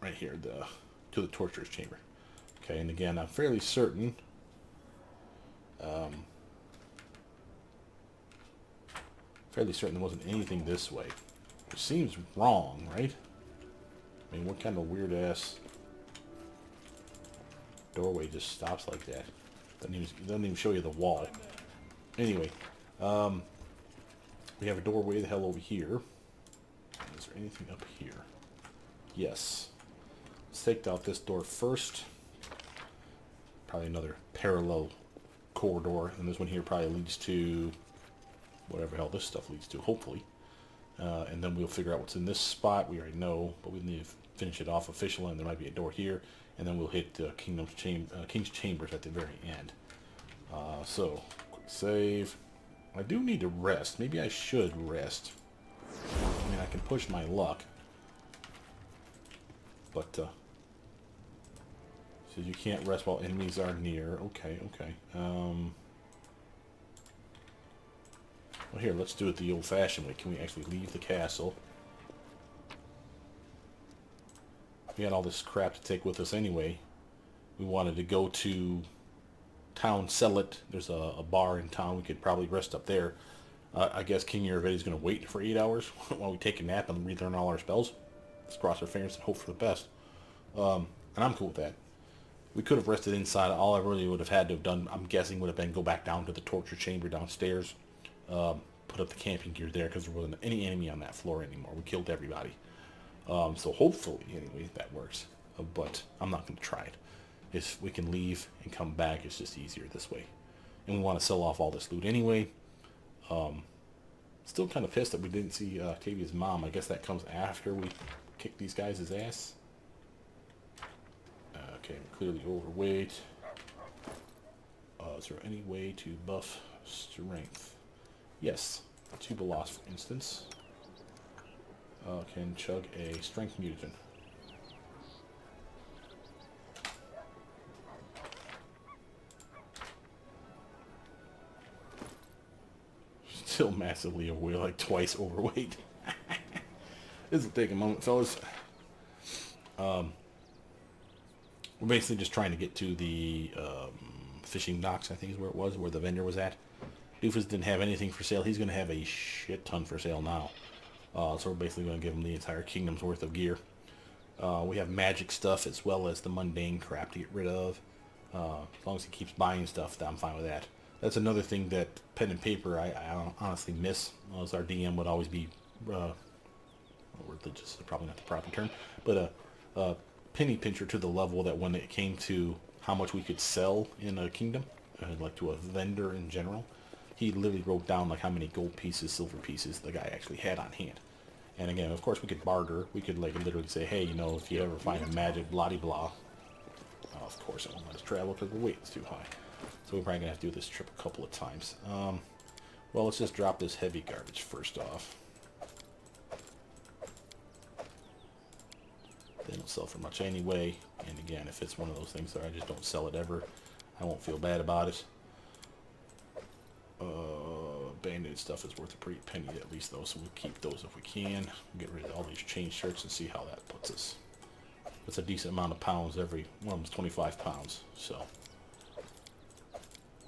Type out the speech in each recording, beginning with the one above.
right here, to the torturer's chamber. Okay, and again, I'm fairly certain. Fairly certain there wasn't anything this way. Which seems wrong, right? I mean, what kind of weird ass doorway just stops like that? Doesn't even show you the wall. Anyway, we have a doorway the hell over here. Is there anything up here? Yes. Let's take out this door first. Probably another parallel corridor, and this one here probably leads to whatever hell this stuff leads to, hopefully. And then we'll figure out what's in this spot. We already know, but we need to finish it off officially, and there might be a door here, and then we'll hit King's Chambers at the very end. So, quick save. I do need to rest. Maybe I should rest. I mean, I can push my luck. But, so you can't rest while enemies are near. Okay, okay. Well, here, let's do it the old-fashioned way. Can we actually leave the castle? We had all this crap to take with us anyway. We wanted to go to town, sell it. There's a bar in town. We could probably rest up there. I guess King Invisibility is going to wait for 8 hours while we take a nap and relearn all our spells. Let's cross our fingers and hope for the best. And I'm cool with that. We could have rested inside. All I really would have had to have done, I'm guessing, would have been go back down to the torture chamber downstairs. Put up the camping gear there because there wasn't any enemy on that floor anymore. We killed everybody. So hopefully, anyway, that works. But I'm not going to try it. If we can leave and come back, it's just easier this way. And we want to sell off all this loot anyway. Still kind of pissed that we didn't see Octavia's mom. I guess that comes after we kick these guys' ass. Okay, we're clearly overweight. Is there any way to buff strength? Yes. Tubelos, for instance. Can chug a strength mutagen. Still massively overweight, like twice overweight. This will take a moment, fellas. We're basically just trying to get to the fishing docks, I think is where it was, where the vendor was at. Doofus didn't have anything for sale. He's going to have a shit ton for sale now. So we're basically going to give him the entire kingdom's worth of gear. We have magic stuff as well as the mundane crap to get rid of. As long as he keeps buying stuff, I'm fine with that. That's another thing that pen and paper I honestly miss. As our DM would always be religious, is probably not the proper term, but a penny pincher to the level that when it came to how much we could sell in a kingdom, like to a vendor in general, he literally wrote down like how many gold pieces, silver pieces the guy actually had on hand. And again, of course, we could barter. We could like literally say, hey, you know, if you ever find a magic blah blah. Of course, it won't let us travel because the weight's too high. So we're probably gonna have to do this trip a couple of times. Well, let's just drop this heavy garbage first off. They don't sell for much anyway. And again, if it's one of those things that I just don't sell it ever, I won't feel bad about it. Band-aid stuff is worth a pretty penny at least though, so we'll keep those if we can. Get rid of all these chain shirts and see how that puts us. It's a decent amount of pounds. Every one of them's 25 pounds, so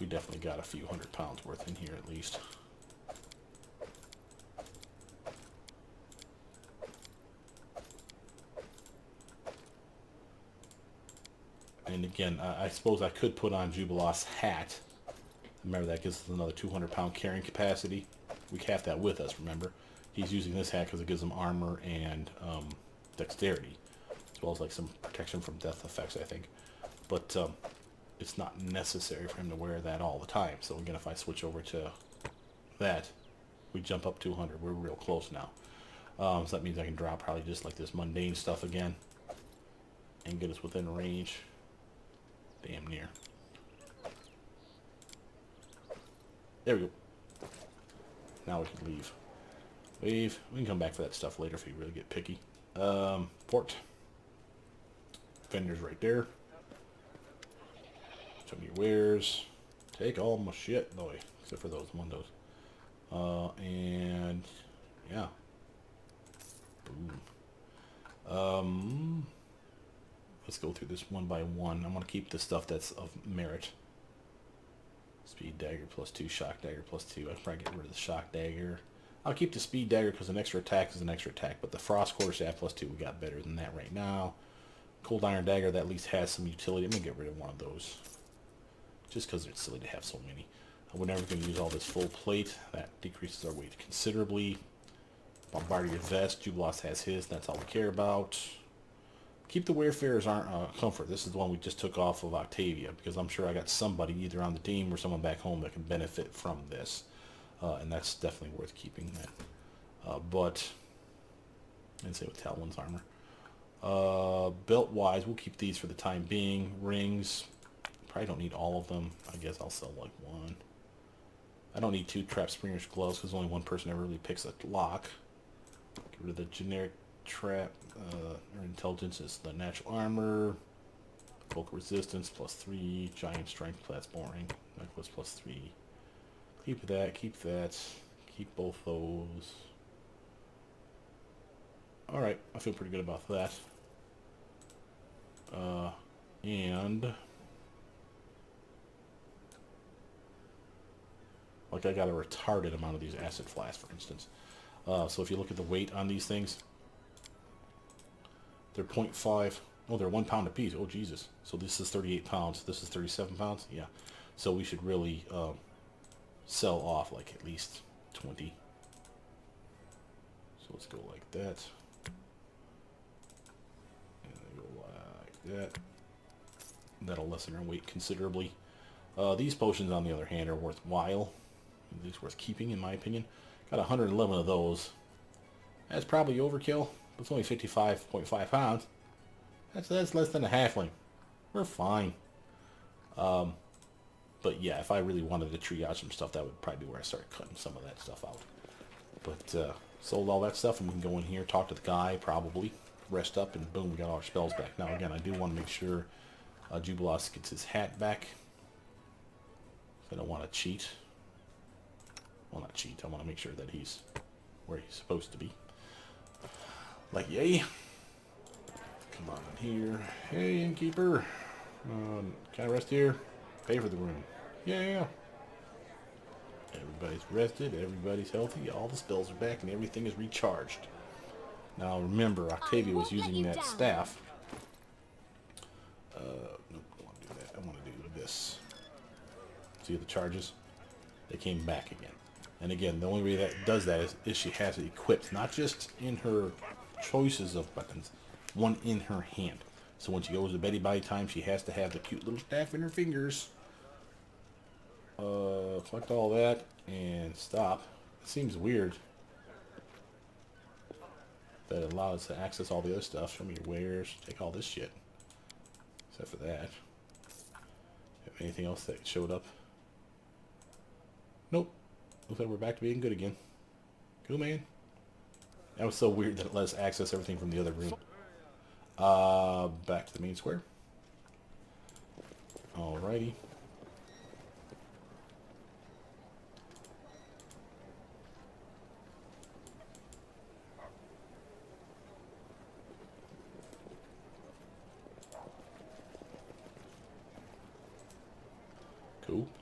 we definitely got a few 100 pounds worth in here at least. And again, I suppose I could put on Jubilos's hat. Remember, that gives us another 200-pound carrying capacity. We have that with us, remember. He's using this hat because it gives him armor and dexterity, as well as like some protection from death effects, I think. But it's not necessary for him to wear that all the time. So again, if I switch over to that, we jump up 200. We're real close now. So that means I can drop probably just like this mundane stuff again and get us within range. Damn near. There we go. Now we can leave. Leave. We can come back for that stuff later if we really get picky. Port. Vendor's right there. Show me your wares. Take all my shit, boy. Except for those windows. And yeah. Boom. Let's go through this one by one. I'm going to keep the stuff that's of merit. Speed dagger +2, shock dagger +2. I'll probably get rid of the shock dagger. I'll keep the speed dagger because an extra attack is an extra attack, but the frost quarter staff +2, we got better than that right now. Cold iron dagger, that at least has some utility. I'm going to get rid of one of those. Just because it's silly to have so many. We're never going to use all this full plate. That decreases our weight considerably. Bombardier vest, Jubilost has his, that's all we care about. Keep the Wayfarer's comfort. This is the one we just took off of Octavia, because I'm sure I got somebody either on the team or someone back home that can benefit from this. And that's definitely worth keeping that. But, and say with Talon's armor. Belt-wise, we'll keep these for the time being. Rings, probably don't need all of them. I guess I'll sell like one. I don't need 2 Trap Springer's gloves because only one person ever really picks a lock. Get rid of the generic trap. Or intelligence is the natural armor. Bulk resistance +3. Giant strength, that's boring. Necklace +3. Keep that, keep that. Keep both those. Alright, I feel pretty good about that. And like I got a retarded amount of these acid flasks, for instance. So if you look at the weight on these things, they're 0.5. Oh, they're 1 pound apiece. Oh, Jesus. So this is 38 pounds. This is 37 pounds. Yeah. So we should really sell off like at least 20. So let's go like that. And go like that. That'll lessen our weight considerably. These potions, on the other hand, are worthwhile. At least worth keeping, in my opinion. Got 111 of those. That's probably overkill. But it's only 55.5 pounds. That's less than a halfling. We're fine. But yeah, if I really wanted to triage some stuff, that would probably be where I started cutting some of that stuff out. But sold all that stuff, and we can go in here, talk to the guy, probably rest up, and boom, we got all our spells back. Now again, I do want to make sure Jubilost gets his hat back. I don't want to cheat. Well, not cheat. I want to make sure that he's where he's supposed to be. Like, yay. Come on in here. Hey, innkeeper. Can I rest here? Pay for the room. Yeah. Everybody's rested. Everybody's healthy. All the spells are back, and everything is recharged. Now, remember, Octavia was using that staff. Nope, I want to do that. I want to do this. See the charges? They came back again. And again, the only way that does that is she has it equipped, not just in her choices of weapons, one in her hand. So when she goes to Betty by time, she has to have the cute little staff in her fingers. Collect all that and stop. It seems weird that it allows us to access all the other stuff. Show me your wares. Take all this shit. Except for that. Have anything else that showed up? Nope. Looks like we're back to being good again. Cool, man. That was so weird that it let us access everything from the other room. Back to the main square. Alrighty.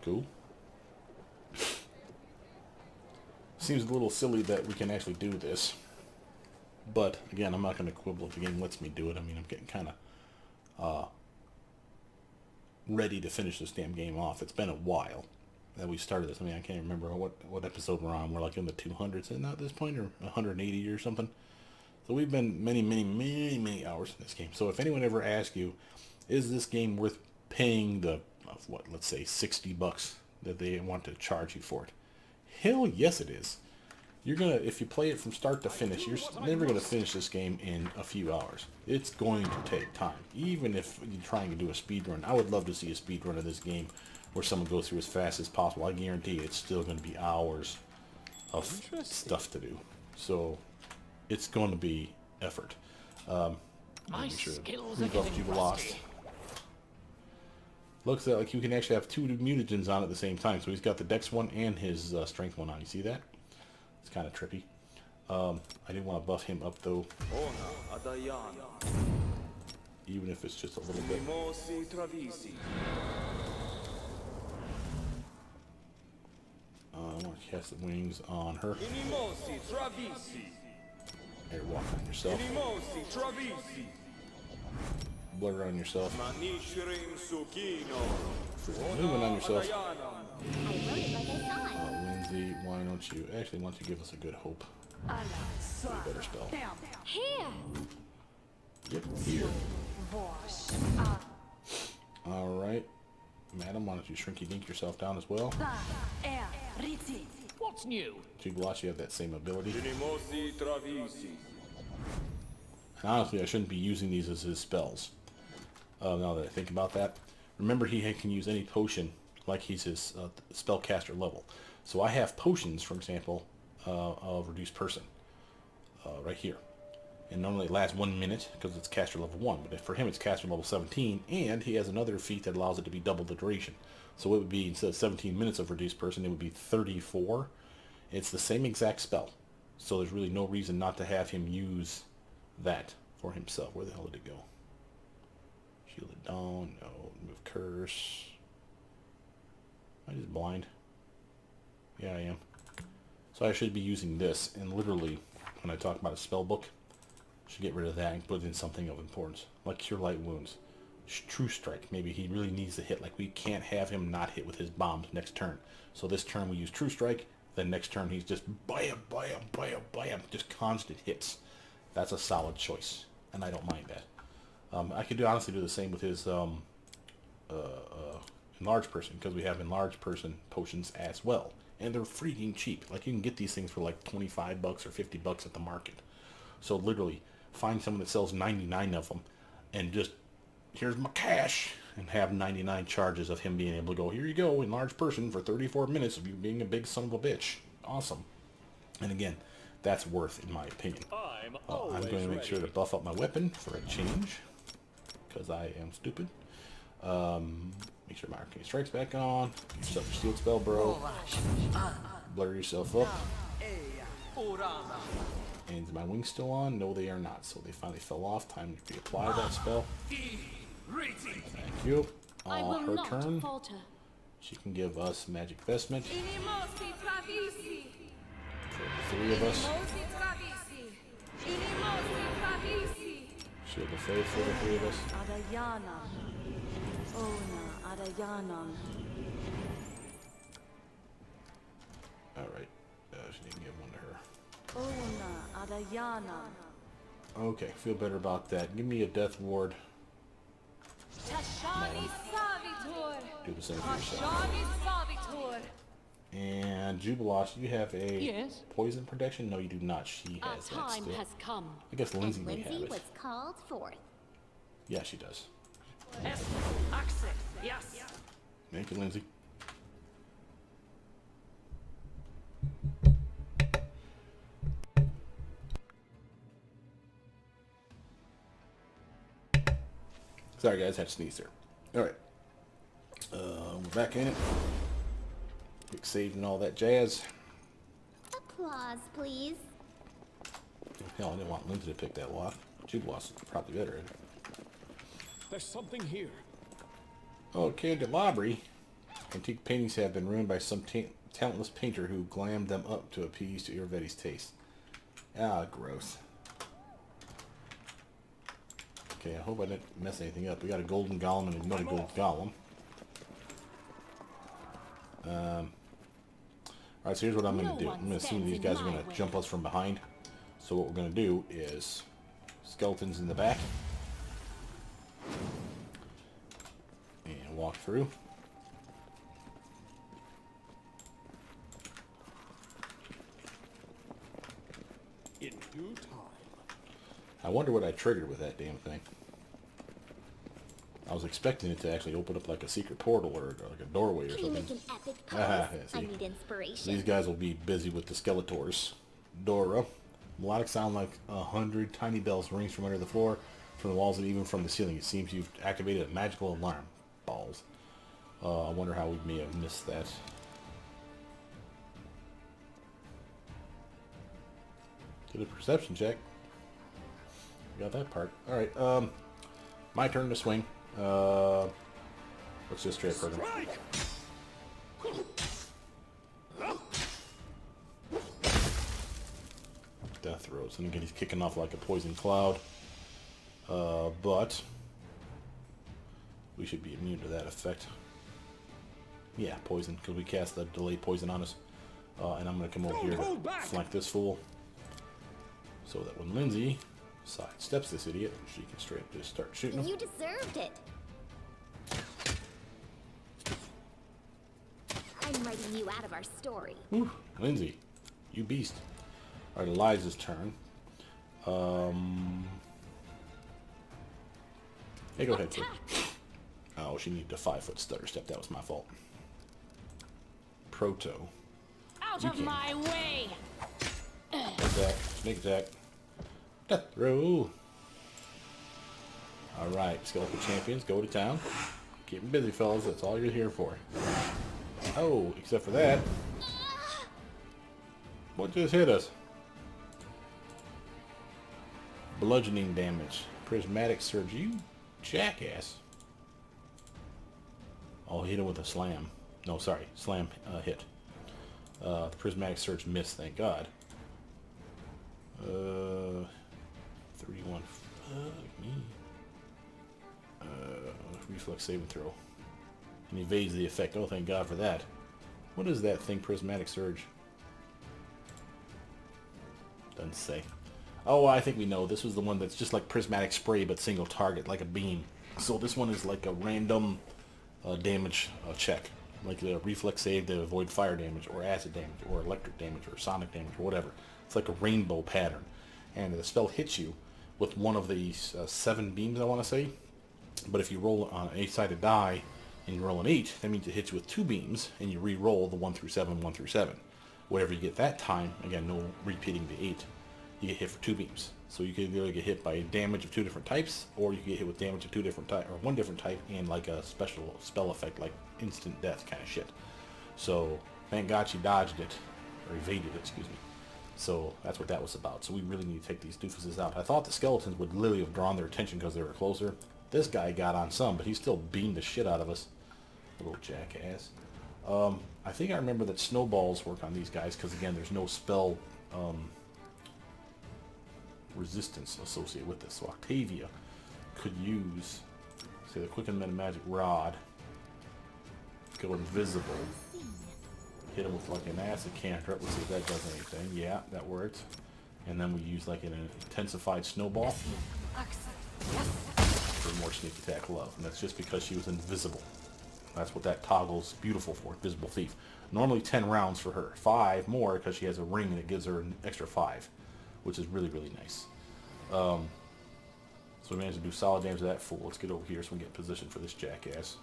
Cool. Seems a little silly that we can actually do this. But, again, I'm not going to quibble if the game lets me do it. I mean, I'm getting kind of ready to finish this damn game off. It's been a while that we started this. I mean, I can't remember what episode we're on. We're like in the 200s at this point, or 180 or something. So we've been many hours in this game. So if anyone ever asks you, is this game worth paying the, let's say $60 that they want to charge you for it? Hell yes it is. You're gonna, if you play it from start to finish, you're never gonna finish this game in a few hours. It's going to take time. Even if you're trying to do a speed run, I would love to see a speed run of this game where someone goes through as fast as possible. I guarantee it's still going to be hours of stuff to do. So it's going to be effort. My skills are getting rusty. Looks like you can actually have 2 mutagens on at the same time. So he's got the Dex one and his Strength one on. You see that? It's kind of trippy. I didn't want to buff him up though. even if it's just a little bit. I want to cast the wings on her. Here, walk on yourself. Blur on yourself. Moving on yourself. Lindsay, why don't you give us a good hope? A better spell. Here. Yep, here. Alright. Madam, why don't you shrinky dink yourself down as well? What's new? Troublemaker, you have that same ability. And honestly, I shouldn't be using these as his spells. Now that I think about that. Remember, he can use any potion like he's his spellcaster level. So I have potions, for example, of Reduced Person. Right here. And normally it lasts 1 minute because it's caster level 1. But for him it's caster level 17. And he has another feat that allows it to be double the duration. So it would be, instead of 17 minutes of Reduced Person, it would be 34. It's the same exact spell. So there's really no reason not to have him use that for himself. Where the hell did it go? Shielded down. No. Move curse. Am I just blind? Yeah, I am. So I should be using this. And literally, when I talk about a spell book, I should get rid of that and put in something of importance. Like Cure Light Wounds. True Strike. Maybe he really needs to hit. Like, we can't have him not hit with his bombs next turn. So this turn we use True Strike. Then next turn he's just bam, bam, bam, bam. Just constant hits. That's a solid choice. And I don't mind that. I could honestly do the same with his Enlarged Person. Because we have Enlarged Person potions as well. And they're freaking cheap. Like, you can get these things for like 25 bucks or 50 bucks at the market. So literally, find someone that sells 99 of them. And just, here's my cash, and have 99 charges of him being able to go, here you go, Enlarged Person for 34 minutes of you being a big son of a bitch. Awesome. And again, that's worth, in my opinion. I'm going to make sure to buff up my weapon for a change, because I am stupid. Make sure my Arcane Strike's back on. Get yourself your Shield Spell, bro. Blur yourself up. And is my wings still on? No, they are not. So they finally fell off. Time to reapply that spell. Thank you. Her turn. She can give us Magic Vestment. For the 3 of us. Shield of Faith for the 3 of us. Alright. She didn't give one to her. Okay, feel better about that. Give me a Death Ward. Do the same for yourself. And Jubilosh, you have a poison protection? No, you do not. She has that still. Has come. I guess Lindsay may have it. Was called forth. Yeah, she does. Yes. Thank you, Lindsay. Sorry guys, had to sneeze there. Alright. We're back in it. Quick save and all that jazz. Applause, please. Hell, I didn't want Lindsay to pick that lock. Jubilosh is probably better at it. There's something here. Oh, candelabri. Antique paintings have been ruined by some talentless painter who glammed them up to appease to Irvetti's taste. Ah, gross. Okay, I hope I didn't mess anything up. We got a golden golem and another golden golem. Alright, so here's what I'm going to do. I'm going to assume these guys are going to jump us from behind. So what we're going to do is skeletons in the back. And walk through. In due time. I wonder what I triggered with that damn thing. I was expecting it to actually open up like a secret portal or like a doorway or something. Make an epic pose. I need inspiration. These guys will be busy with the Skeletors. Dora. Melodic sound like 100 tiny bells rings from under the floor, from the walls, and even from the ceiling. It seems you've activated a magical alarm. Balls. I wonder how we may have missed that. Did a perception check. Got that part. Alright, My turn to swing. Let's just straight hurt him. Death throws. And again, he's kicking off like a poison cloud. But we should be immune to that effect. Yeah, poison, because we cast the delayed poison on us. And I'm going to come over here to flank this fool. So that when Lindsay sidesteps this idiot, she can straight up just start shooting him. You deserved it. I'm writing you out of our story. Whew, Lindsay, you beast. Alright, Eliza's turn. Hey, go ahead, kid. Oh, she needed a 5-foot stutter step. That was my fault. Proto. Out of my way! Attack. Sneak attack. Death throw. Alright, Skeletal Champions, go to town. Keep 'em busy, fellas. That's all you're here for. Oh, except for that. What just hit us? Bludgeoning damage. Prismatic Surge. You jackass. Oh, hit him with a slam. No, sorry. Slam hit. The Prismatic Surge missed, thank God. 3-1. Fuck me. Reflex saving throw. And evades the effect. Oh, thank God for that. What is that thing, Prismatic Surge? Doesn't say. Oh, I think we know. This was the one that's just like Prismatic Spray, but single target, like a beam. So this one is like a random damage check. Like a reflex save to avoid fire damage, or acid damage, or electric damage, or sonic damage, or whatever. It's like a rainbow pattern. And the spell hits you with one of these 7 beams, I want to say. But if you roll on an 8-sided die, and you roll an 8, that means it hits you with 2 beams, and you re-roll the 1 through 7, 1 through 7. Whatever you get that time, again, no repeating the 8, you get hit for 2 beams. So you can either get hit by damage of 2 different types, or you can get hit with damage of 2 different types, or 1 different type, and like a special spell effect, like instant death kind of shit. So, thank God she dodged it, or evaded it, excuse me. So, that's what that was about. So we really need to take these doofuses out. I thought the skeletons would literally have drawn their attention because they were closer. This guy got on some, but he still beamed the shit out of us. Little jackass. I think I remember that snowballs work on these guys, because again, there's no spell resistance associated with this. So Octavia could use, say, the Quicken Men Magic Rod, go invisible, hit him with like an acid cantrip. Let's see if that does anything. Yeah, that works. And then we use like an intensified snowball for more sneak attack love. And that's just because she was invisible. That's what that toggle's beautiful for, Invisible Thief. Normally 10 rounds for her. 5 more because she has a ring and it gives her an extra 5, which is really, really nice. So we managed to do solid damage to that fool. Let's get over here so we can get positioned for this jackass.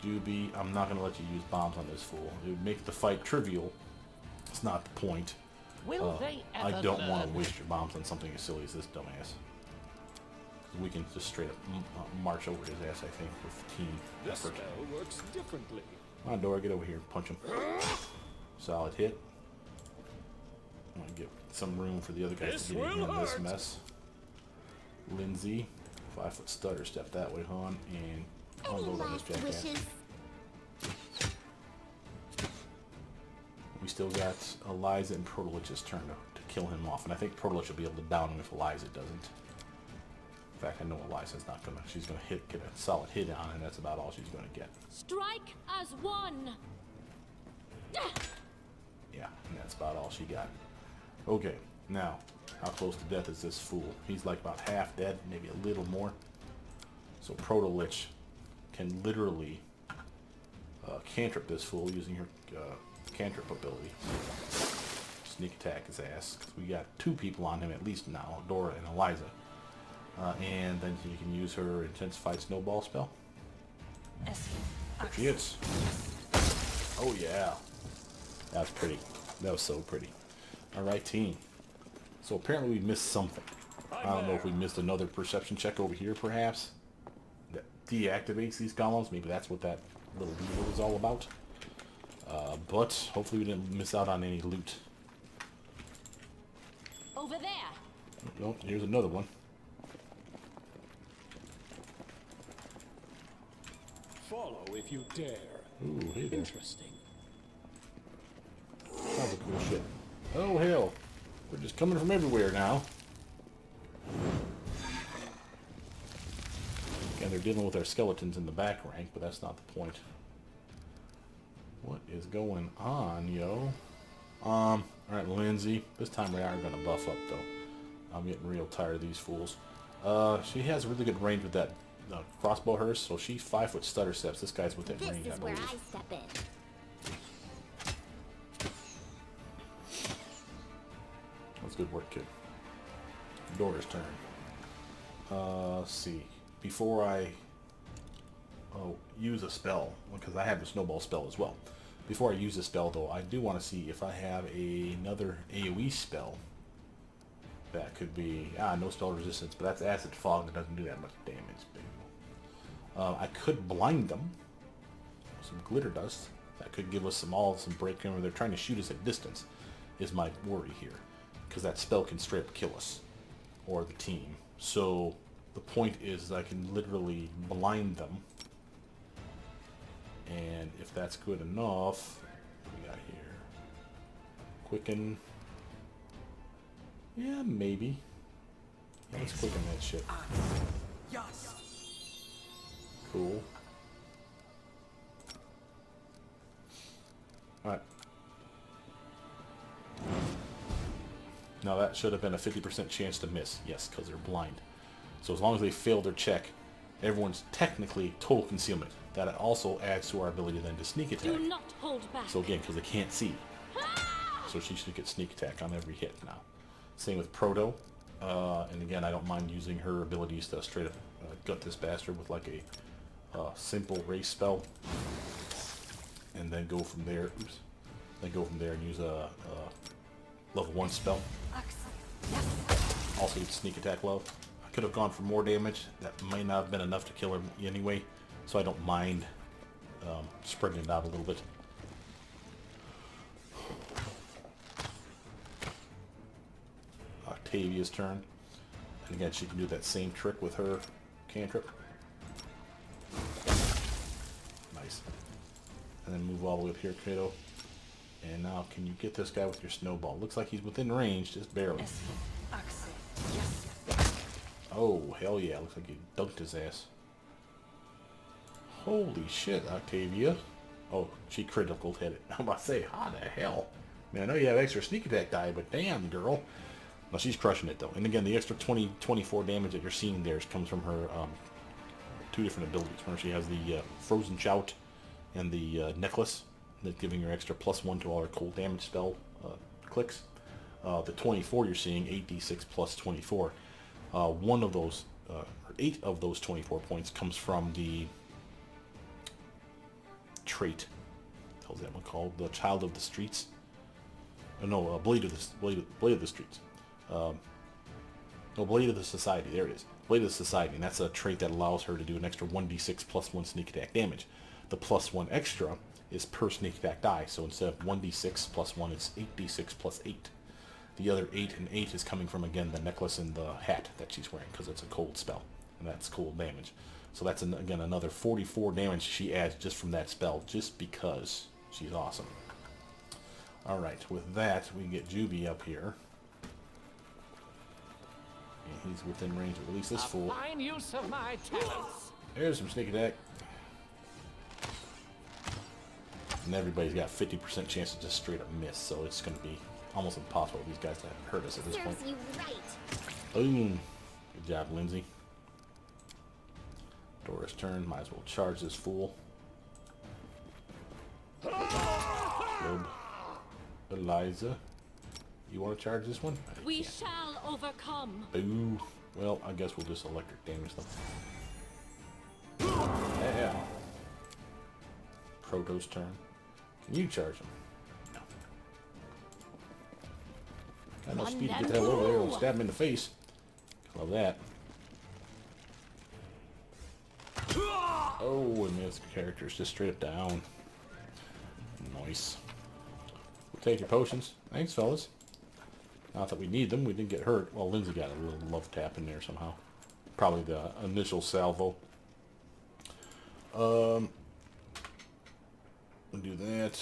Doobie, I'm not going to let you use bombs on this fool. It would make the fight trivial. It's not the point. I don't want to waste your bombs on something as silly as this dumbass. We can just straight up march over his ass, I think, with team effort. This spell works differently. Come on, Dora, get over here. Punch him. Solid hit. I'm going to get some room for the other guys to get in on this mess. Lindsay, 5-foot stutter, step that way, hon, and I'll load on this jackass. We still got Eliza and Protolich's turn to kill him off, and I think Protolich will be able to down him if Eliza doesn't. In fact, I know Eliza's not gonna. She's gonna get a solid hit on, and that's about all she's gonna get. Strike as one. Yeah, and that's about all she got. Okay, now, how close to death is this fool? He's like about half dead, maybe a little more. So Protolich can literally cantrip this fool using her cantrip ability. Sneak attack his ass. We got 2 people on him at least now, Dora and Eliza. And then you can use her intensified snowball spell. There she is. Oh yeah. That's pretty. That was so pretty. Alright, team. So apparently we missed something. I don't know if we missed another perception check over here perhaps. That deactivates these golems. Maybe that's what that little video was all about. But hopefully we didn't miss out on any loot. Over there. Oh, here's another one. Follow if you dare. Ooh, hey there. Interesting. Sounds like cool shit. Oh, hell. We're just coming from everywhere now. Again, they're dealing with our skeletons in the back rank, but that's not the point. What is going on, yo? Alright, Lindsay. This time we are going to buff up, though. I'm getting real tired of these fools. She has really good range with that crossbow of hers, so she's 5 foot stutter steps. This guy's within This range, is I where believe. I step in. That's good work, kid. Dora's turn. Let's see. Before I use a spell, because I have a snowball spell as well. Before I use a spell, though, I do want to see if I have another AoE spell. That could be, no spell resistance, but that's acid fog that doesn't do that much damage. I could blind them. Some glitter dust. That could give us some break. Remember, they're trying to shoot us at distance, is my worry here. Because that spell can straight up kill us. Or the team. So, the point is I can literally blind them. And if that's good enough, what do we got here? Quicken. Yeah, maybe. Yeah, let's quicken that shit. Cool. Alright. Now that should have been a 50% chance to miss. Yes, because they're blind. So as long as they fail their check, everyone's technically total concealment. That also adds to our ability then to sneak attack. Do not hold back. So again, because they can't see. So she should get sneak attack on every hit now. Same with Proto. And again, I don't mind using her abilities to straight up gut this bastard with like a simple race spell. And then go from there. Oops. Then go from there and use a level 1 spell. Also get sneak attack love. I could have gone for more damage. That might not have been enough to kill her anyway. So I don't mind spreading it out a little bit. Octavia's turn. And again, she can do that same trick with her cantrip. Nice. And then move all the way up here, Kato. And now, can you get this guy with your snowball? Looks like he's within range, just barely. Oh, hell yeah. Looks like you dunked his ass. Holy shit, Octavia. Oh, she critical hit it. I'm about to say, how the hell? Man, I know you have extra sneak attack die, but damn, girl. No, she's crushing it, though. And again, the extra 24 damage that you're seeing there comes from her 2 different abilities. Remember, she has the Frozen Shout and the Necklace, that's giving her extra +1 to all her cold damage spell clicks. The 24 you're seeing, 8d6 plus 24. 1 of those, or 8 of those 24 points comes from the trait. What the hell's that one called? The Child of the Streets. No, Blade of the Streets. No, Blade of the Society. There it is. Blade of the Society, and that's a trait that allows her to do an extra 1d6 plus 1 sneak attack damage. The +1 extra is per sneak attack die, so instead of 1d6 plus 1, it's 8d6 plus 8. The other 8 and 8 is coming from, again, the necklace and the hat that she's wearing, because it's a cold spell, and that's cold damage. So that's, again, another 44 damage she adds just from that spell, just because she's awesome. Alright, with that, we can get Juby up here. And he's within range of release this fool. Fine use of my talents. There's some sneak attack. And everybody's got 50% chance to just straight up miss, so it's going to be almost impossible for these guys to hurt us at this point. Serves you right. Boom. Good job, Lindsay. Dora's turn. Might as well charge this fool. Club. Eliza. You want to charge this one? We shall overcome. Boo. Well, I guess we'll just electric damage them. Yeah. Proto's turn. Can you charge him? No. Got no speed to get the hell over there and stab him in the face. Love that. Oh, and this character's just straight up down. Nice. We'll take your potions. Thanks, fellas. Not that we need them. We didn't get hurt. Well, Lindsay got a little love tap in there somehow. Probably the initial salvo. We'll do that.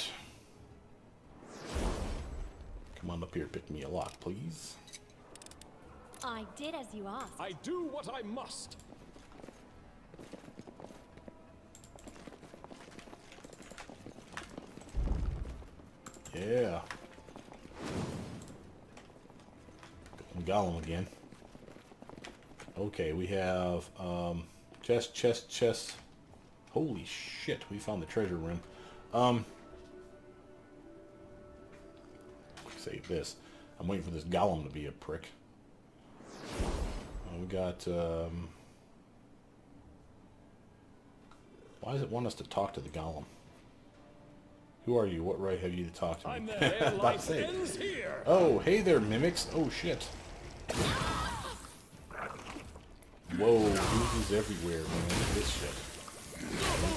Come on up here, pick me a lock, please. I did as you asked. I do what I must. Yeah. Golem again. Okay, we have chest. Holy shit, we found the treasure room. Save this. I'm waiting for this golem to be a prick. We got why does it want us to talk to the golem? Who are you? What right have you to talk to me? I'm there. Life ends here. Oh, hey there, mimics. Oh shit. Whoa, oozes everywhere, man. Look at this shit.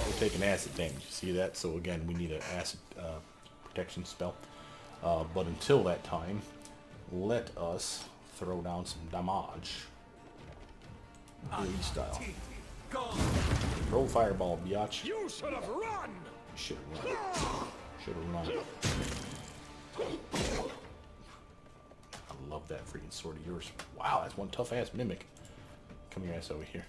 We're taking acid damage. You see that? So again, we need an acid protection spell. But until that time, let us throw down some damage. AoE style. Roll fireball, biatch. You should have run. Should have run. Should have run. I love that freaking sword of yours. Wow, that's one tough ass mimic. Come your ass over here.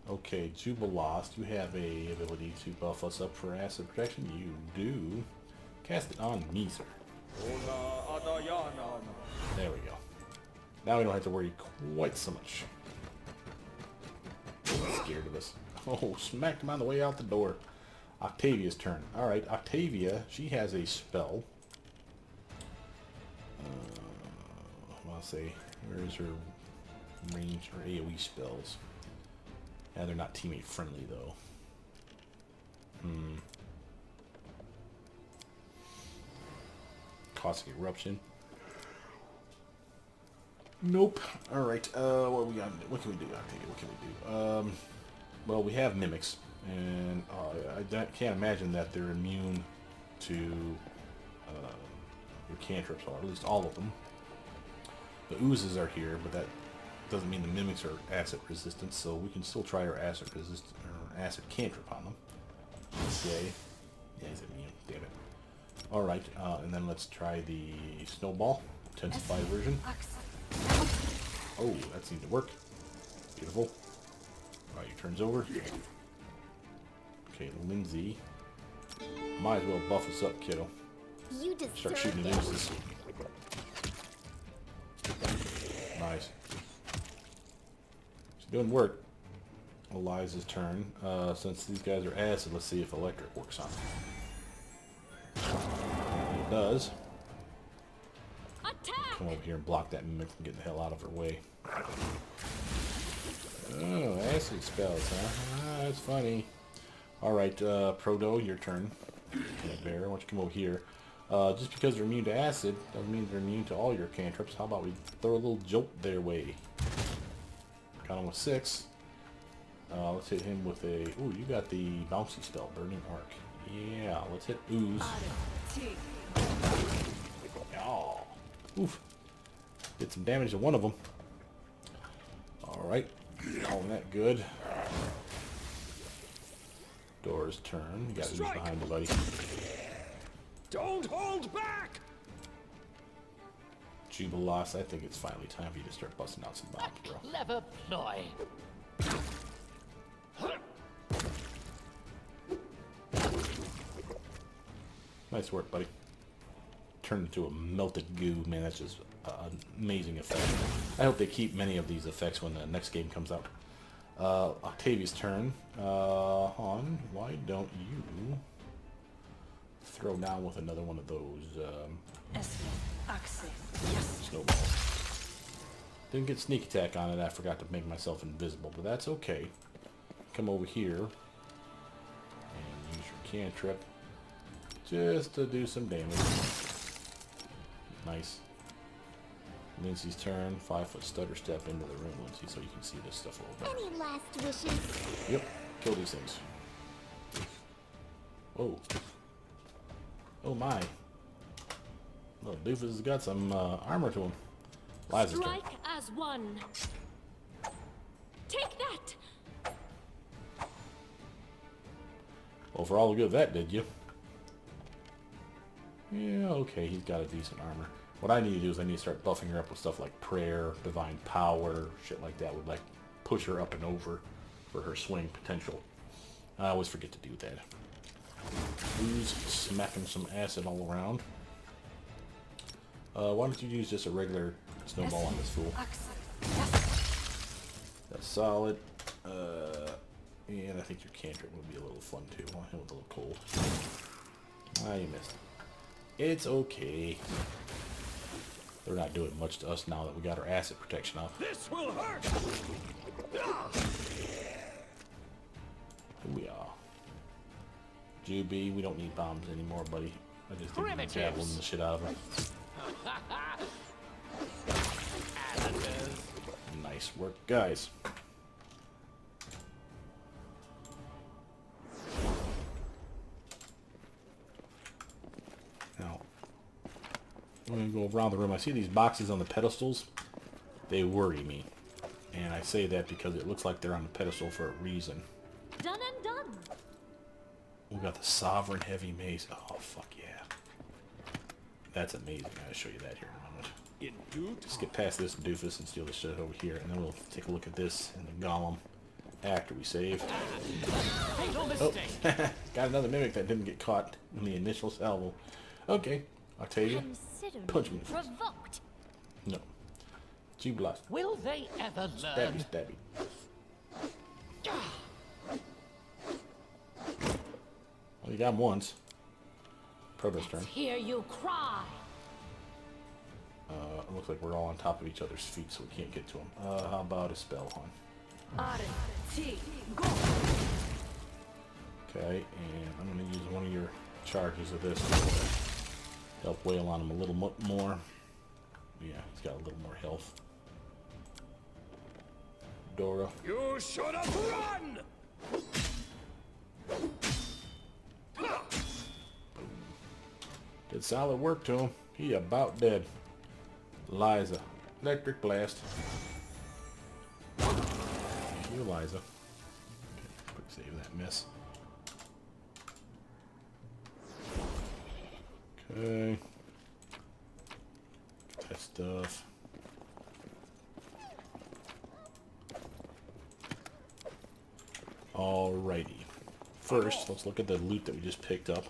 Okay, Jubilost, you have a ability to buff us up for acid protection. You do. Cast it on me, sir. There we go. Now we don't have to worry quite so much. I'm scared of this. Oh, smacked him on the way out the door. Octavia's turn. Alright, Octavia, she has a spell. I'll say, where is her range or AoE spells? Yeah, they're not teammate friendly though. Caustic Eruption. Nope. Alright, what we got? What can we do, Octavia? What can we do? Well, we have mimics, and I can't imagine that they're immune to your cantrips, or at least all of them. The oozes are here, but that doesn't mean the mimics are acid resistant, so we can still try our acid resistant or acid cantrip on them. Okay. Yeah, he's immune. Damn it. Alright, and then let's try the snowball intensified version. Oh, that seemed to work. Beautiful. Alright, your turn's over. Okay, Lindsay. Might as well buff us up, kiddo. You Start deserve shooting it. oozes. Nice. She's doing work. Eliza's turn. Since these guys are acid, let's see if electric works on them. It does. Attack! Come over here and block that mimic from getting the hell out of her way. Oh, acid spells, huh? Ah, that's funny. Alright, Proto, your turn. Bear, why don't you come over here? Just because they're immune to acid doesn't mean they're immune to all your cantrips. How about we throw a little jolt their way? Got him with 6. Let's hit him with a... Ooh, you got the bouncy spell, Burning Arc. Yeah, let's hit Ooze. Oh. Oof. Did some damage to one of them. Alright. Calling that good. Dora's turn. You got Ooze behind you, buddy. Don't hold back. Jubilost, I think it's finally time for you to start busting out some bombs, bro. Clever ploy. Nice work, buddy. Turned into a melted goo. Man, that's just an amazing effect. I hope they keep many of these effects when the next game comes out. Octavia's turn. Han, why don't you throw down with another one of those snowballs. Didn't get sneak attack on it. I forgot to make myself invisible, but that's okay. Come over here and use your cantrip just to do some damage. Nice. Lindsay's turn. 5-foot stutter step into the room, Lindsay, so you can see this stuff a little better. Any last wishes? Yep. Kill these things. Whoa. Oh my. Little doofus has got some armor to him. Liza's turn. Strike as one. Take that! Well, for all the good of that, did you? Yeah, okay, he's got a decent armor. What I need to do is I need to start buffing her up with stuff like prayer, divine power, shit like that would like push her up and over for her swing potential. I always forget to do that. Who's smacking some acid all around? Why don't you use just a regular snowball on this fool? That's solid. And I think your cantrip would be a little fun too. Well, it was a little cold. Ah, you missed. It's okay. They're not doing much to us now that we got our acid protection off. This will hurt. Here we are. Juby, we don't need bombs anymore, buddy. I just didn't javelin the shit out of him. Nice work, guys. Now, I'm going to go around the room. I see these boxes on the pedestals. They worry me. And I say that because it looks like they're on the pedestal for a reason. Done and done. We got the Sovereign Heavy Mace. Oh, fuck yeah. That's amazing. I'll show you that here in a moment. Let's get past this doofus and steal the shit over here. And then we'll take a look at this and the golem after we save. Oh, got another mimic that didn't get caught in the initial salvo. Okay, Octavia. Consider Punch me. provoked. No. G-Blast. Will they ever learn? Stabby, stabby. Well, you got him once. Proto's turn. Hear you cry. It looks like we're all on top of each other's feet, so we can't get to them. How about a spell, hon? Okay, and I'm going to use one of your charges of this to help wail on him a little more. Yeah, he's got a little more health. Dora. You should have run. Did solid work to him. He about dead. Liza. Electric blast. Thank you, Liza. Okay, quick save that miss. Okay. That stuff. Alrighty. First, let's look at the loot that we just picked up.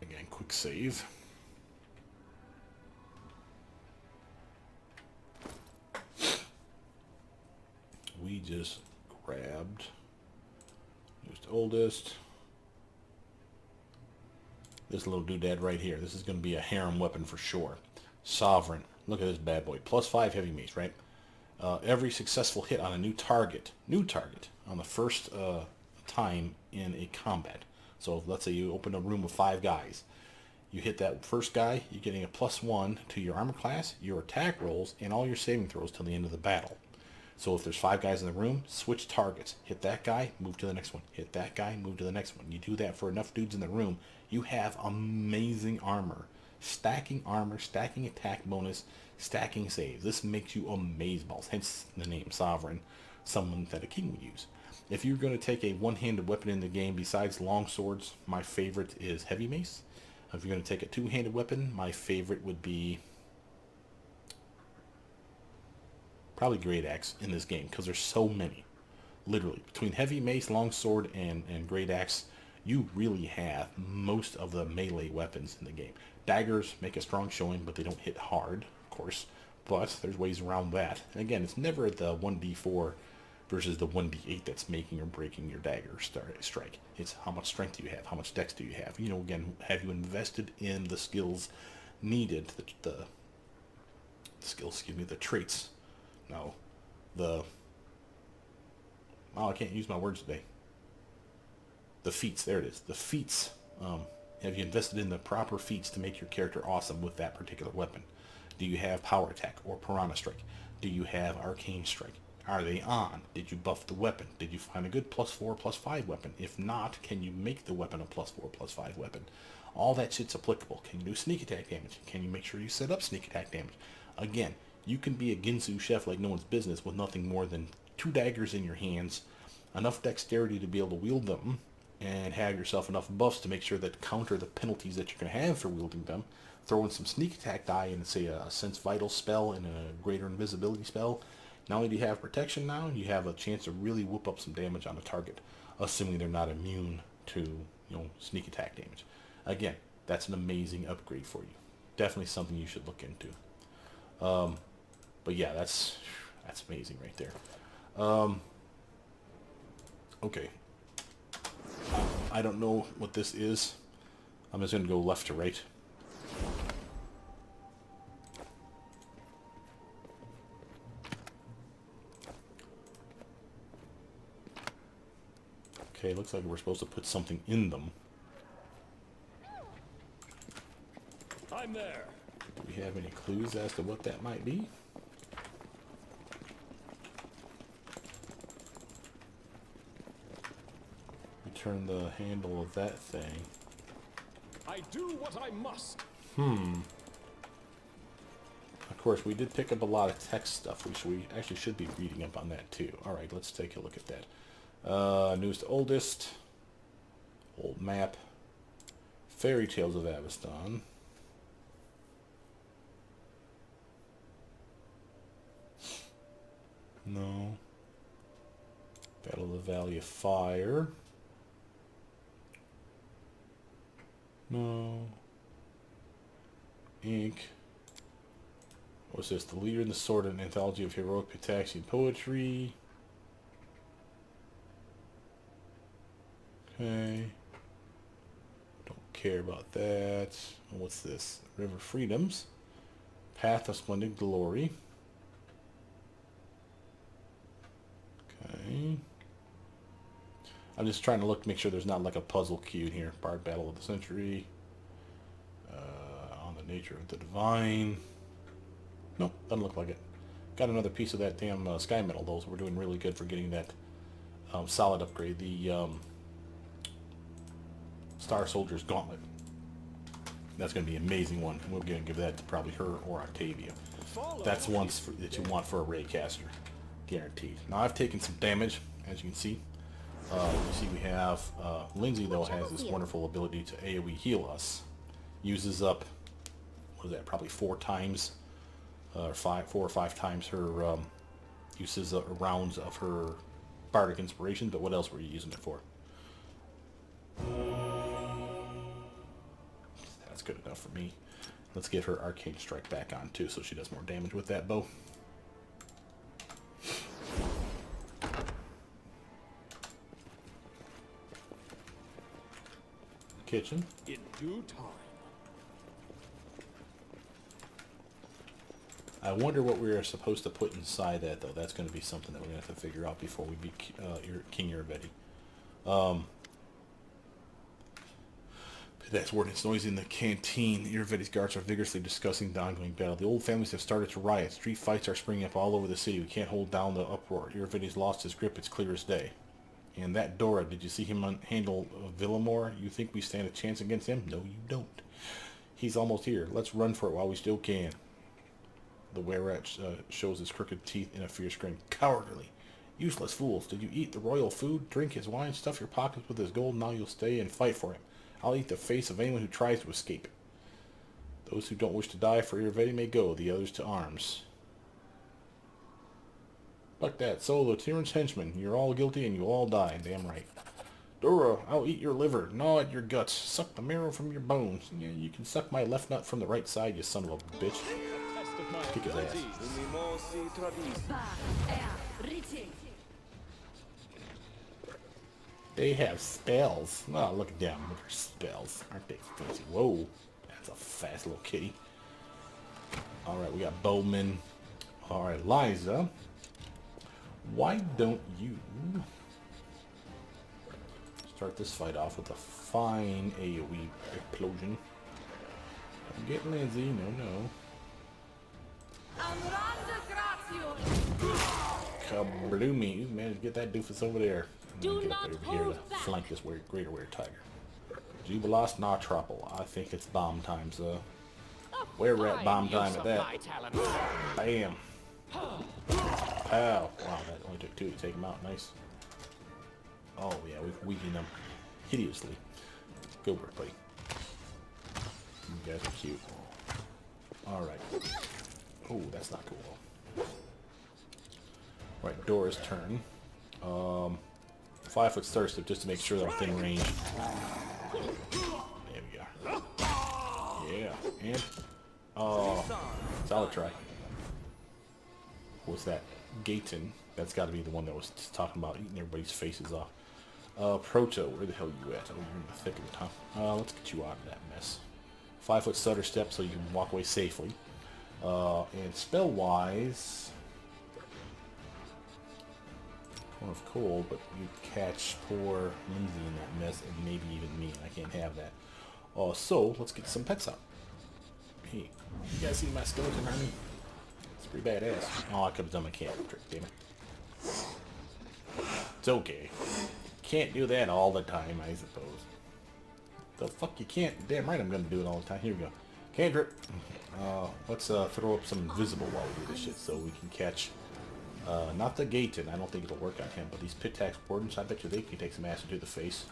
Again, quick save. We just grabbed just oldest. This little doodad right here. This is going to be a harem weapon for sure. Sovereign. Look at this bad boy. +5 heavy mace, right? Every successful hit on a new target on the first time in a combat. So let's say you open a room with 5 guys. You hit that first guy, you're getting a +1 to your armor class, your attack rolls, and all your saving throws till the end of the battle. So if there's 5 guys in the room, switch targets. Hit that guy, move to the next one. Hit that guy, move to the next one. You do that for enough dudes in the room, you have amazing armor. Stacking armor, stacking attack bonus, stacking saves. This makes you amazeballs, hence the name Sovereign, someone that a king would use. If you're going to take a one-handed weapon in the game besides long swords, my favorite is heavy mace. If you're going to take a two-handed weapon, my favorite would be probably great axe in this game, because there's so many. Literally, between heavy mace, long sword, and great axe, you really have most of the melee weapons in the game. Daggers make a strong showing, but they don't hit hard, of course. But there's ways around that. And again, it's never the 1d4 versus the 1d8 that's making or breaking your dagger strike. It's how much strength do you have, how much dex do you have. You know, again, have you invested in the skills needed, the skills, excuse me, the traits. No, oh, I can't use my words today. The feats, there it is. The feats. Have you invested in the proper feats to make your character awesome with that particular weapon? Do you have power attack or piranha strike? Do you have arcane strike? Are they on? Did you buff the weapon? Did you find a good +4, +5 weapon? If not, can you make the weapon a +4, +5 weapon? All that shit's applicable. Can you do sneak attack damage? Can you make sure you set up sneak attack damage? Again, You can be a Ginsu chef like no one's business with nothing more than 2 daggers in your hands, enough dexterity to be able to wield them, and have yourself enough buffs to make sure that counter the penalties that you're going to have for wielding them. Throw in some sneak attack die and say a sense vital spell and a greater invisibility spell. Not only do you have protection now, you have a chance to really whoop up some damage on the target, assuming they're not immune to, sneak attack damage. Again, that's an amazing upgrade for you. Definitely something you should look into. But yeah, that's amazing right there. Okay. I don't know what this is. I'm just going to go left to right. Okay, looks like we're supposed to put something in them. I'm there. Do we have any clues as to what that might be? We turn the handle of that thing. I do what I must. Of course, we did pick up a lot of text stuff, which we actually should be reading up on that too. Alright, let's take a look at that. Newest to oldest. Old map. Fairy Tales of Aveston. No. Battle of the Valley of Fire. No. Ink. What's this? The Leader in the Sword, an anthology of heroic Pitaxian poetry. Okay. Don't care about that. What's this? River Freedoms. Path of Splendid Glory. Okay. I'm just trying to look, make sure there's not like a puzzle cue in here. Bard Battle of the Century. On the Nature of the Divine. Nope, doesn't look like it. Got another piece of that damn Sky Metal, though, so we're doing really good for getting that solid upgrade. The Star Soldier's Gauntlet. That's going to be an amazing one. We're going to give that to probably her or Octavia. That's one that you want for a Raycaster. Guaranteed. Now, I've taken some damage, as you can see. You see we have, Lindsay, though, has this wonderful ability to AoE heal us. Uses up, what is that, probably 4 times, 4 or 5 times her uses rounds of her Bardic Inspiration, but what else were you using it for? That's good enough for me. Let's get her Arcane Strike back on, too, so she does more damage with that bow. Kitchen. In due time. I wonder what we're supposed to put inside that, though. That's going to be something that we're going to have to figure out before we beat King Irvedi. That's word. It's noisy in the canteen. Irvedi's guards are vigorously discussing the ongoing battle. The old families have started to riot. Street fights are springing up all over the city. We can't hold down the uproar. Irvedi's lost his grip. It's clear as day. And that Dora, did you see him handle Villamore? You think we stand a chance against him? No, you don't. He's almost here. Let's run for it while we still can. The were-rat shows his crooked teeth in a fierce grin. Cowardly. Useless fools. Did you eat the royal food, drink his wine, stuff your pockets with his gold? Now you'll stay and fight for him. I'll eat the face of anyone who tries to escape. Those who don't wish to die for Irvedi may go, the others to arms. Fuck that. So, the tyrant's henchmen, you're all guilty and you'll all die. Damn right. Dora, I'll eat your liver, gnaw at your guts, suck the marrow from your bones. Yeah, you can suck my left nut from the right side, you son of a bitch. Kick his ass. They have spells. Oh, look at them with their spells. Aren't they fancy? Whoa. That's a fast little kitty. Alright, we got Bowman. Alright, Liza. Why don't you start this fight off with a fine AoE explosion? Don't get Lindsay. No. Kabloomy. You managed to get that doofus over there. Do Get up not over here hold to back. flank this greater were tiger. Jubilos, not trouble. I think it's bomb times. A Where rat bomb time at that. My talent. Bam. Pow. Wow, that only took 2 to take him out. Nice. Oh, yeah, we've weakened them hideously. Go work, buddy. You guys are cute. Alright. Oh, that's not cool. Right, Dora's turn. 5-foot star step just to make sure that I'm within range. There we go. Yeah, and... Oh, solid try. What's that? Gaten. That's got to be the one that was talking about eating everybody's faces off. Proto, where the hell are you at? Oh, you're in the thick of it, huh? Let's get you out of that mess. 5-foot stutter step so you can walk away safely. And spell-wise... One of cold, but you catch poor Lindsay in that mess, and maybe even me. I can't have that. So, let's get some pets out. Hey, you guys see my skeleton army? It's pretty badass. Oh, I could have done my camp trick, damn it. It's okay. Can't do that all the time, I suppose. The fuck you can't? Damn right I'm gonna do it all the time. Here we go. Cantrip. Let's throw up some invisible while we do this shit so we can catch... not the Gaten, I don't think it'll work on him, but these Pit Tax Wardens, I bet you they can take some acid to the face.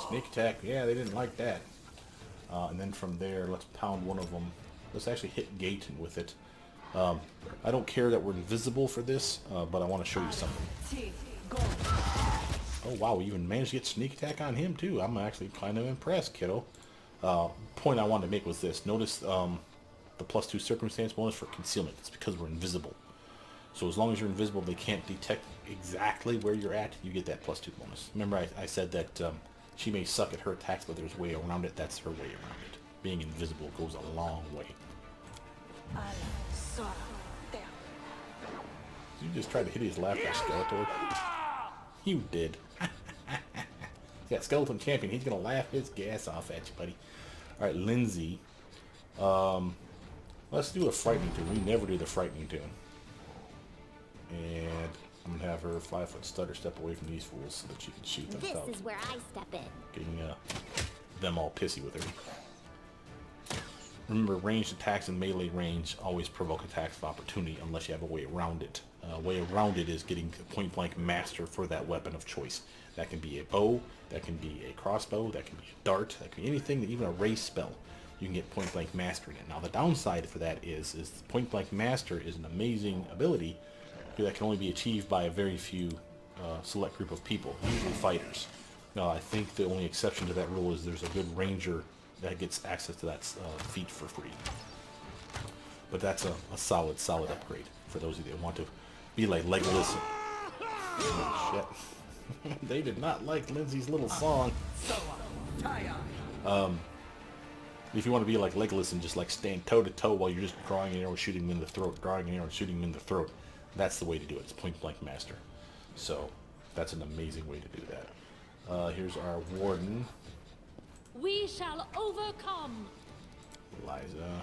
Sneak attack, yeah, they didn't like that. And then from there, let's pound one of them. Let's actually hit Gaten with it. I don't care that we're invisible for this, but I want to show you something. Oh wow, we even managed to get sneak attack on him too. I'm actually kind of impressed, kiddo. Point I wanted to make was this. Notice the +2 circumstance bonus for concealment. It's because we're invisible. So as long as you're invisible, they can't detect exactly where you're at. You get that +2 bonus. Remember I said that she may suck at her attacks, but there's a way around it. That's her way around it. Being invisible goes a long way. You just tried to hit his laughter, Skeletor. You did. Yeah, Skeleton Champion. He's gonna laugh his gas off at you, buddy. All right, Lindsay. Let's do a frightening tune. We never do the frightening tune. And I'm gonna have her 5-foot stutter step away from these fools so that she can shoot them out. This is where I step in. Getting them all pissy with her. Remember, ranged attacks in melee range always provoke attacks of opportunity unless you have a way around it. Way around it is getting a point-blank master for that weapon of choice. That can be a bow, that can be a crossbow, that can be a dart, that can be anything, even a ray spell. You can get point-blank master in it. Now, the downside for that is point-blank master is an amazing ability that can only be achieved by a very few select group of people, usually fighters. Now, I think the only exception to that rule is there's a good ranger that gets access to that feat for free. But that's a solid upgrade for those of you that want to be like Legolas. Oh, shit. They did not like Lindsay's little song. If you want to be like Legolas and just like stand toe-to-toe while you're just drawing an arrow, shooting him in the throat, drawing an arrow, shooting him in the throat, that's the way to do it. It's point-blank master. So that's an amazing way to do that. Here's our warden. We shall overcome. Liza.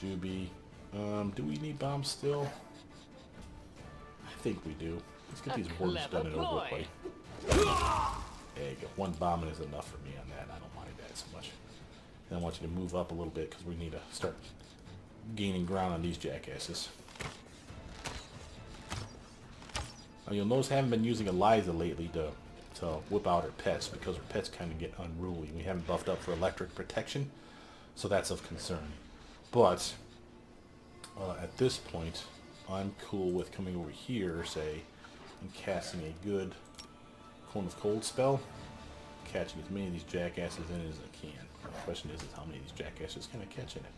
Juby. Do we need bombs still? I think we do. Let's get these wardens done and over with. There you go. One bombing is enough for me on that. I don't mind that so much. And I want you to move up a little bit because we need to start gaining ground on these jackasses. Now you'll notice I haven't been using Eliza lately to whip out her pets because her pets kind of get unruly. We haven't buffed up for electric protection, so that's of concern. But at this point, I'm cool with coming over here, say, and casting a good Cone of Cold spell, catching as many of these jackasses in as I can. The question is how many of these jackasses can I catch in it?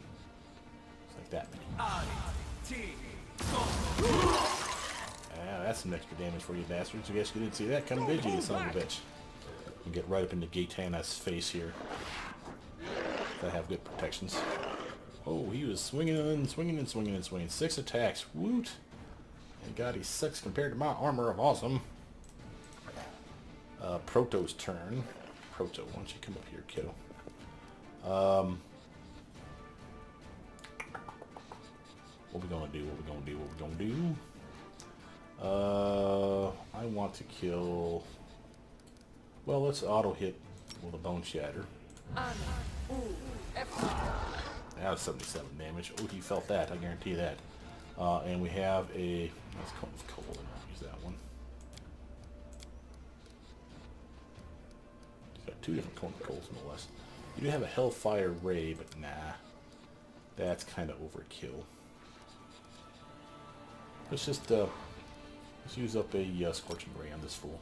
It's like that many. That's some extra damage for you bastards. I guess you didn't see that coming, did you, you son of a bitch? You get right up into Gaetana's face here. I have good protections. Oh, he was swinging and swinging and swinging and swinging. 6 attacks. Woot! And God, he's 6 compared to my armor of awesome. Proto's turn. Proto, why don't you come up here, kiddo? What we gonna do? What we gonna do? What we gonna do? I want to kill... Well, let's auto hit with a Bone Shatter. That was 77 damage. Oh, he felt that. I guarantee that. And we have a... Let's call it cold. I'll use that one. He's got 2 different cone colds, no less. You do have a Hellfire Ray, but nah. That's kind of overkill. Let's just let's use up a Scorching Ray on this fool.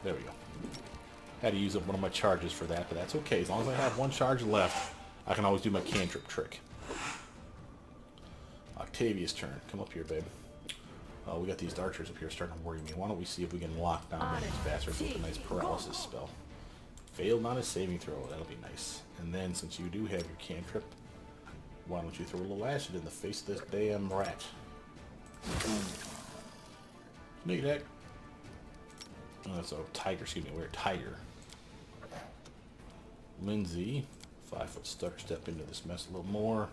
There we go. Had to use up one of my charges for that, but that's okay. As long as I have 1 charge left, I can always do my cantrip trick. Octavia's turn. Come up here, babe. We got these archers up here starting to worry me. Why don't we see if we can lock down one of these bastards with a nice paralysis spell. Failed on a saving throw. That'll be nice. And then, since you do have your cantrip, why don't you throw a little acid in the face of this damn rat? Make that. Oh, that's a tiger. Excuse me. We're a tiger. Lindsay, 5-foot stutter step into this mess a little more.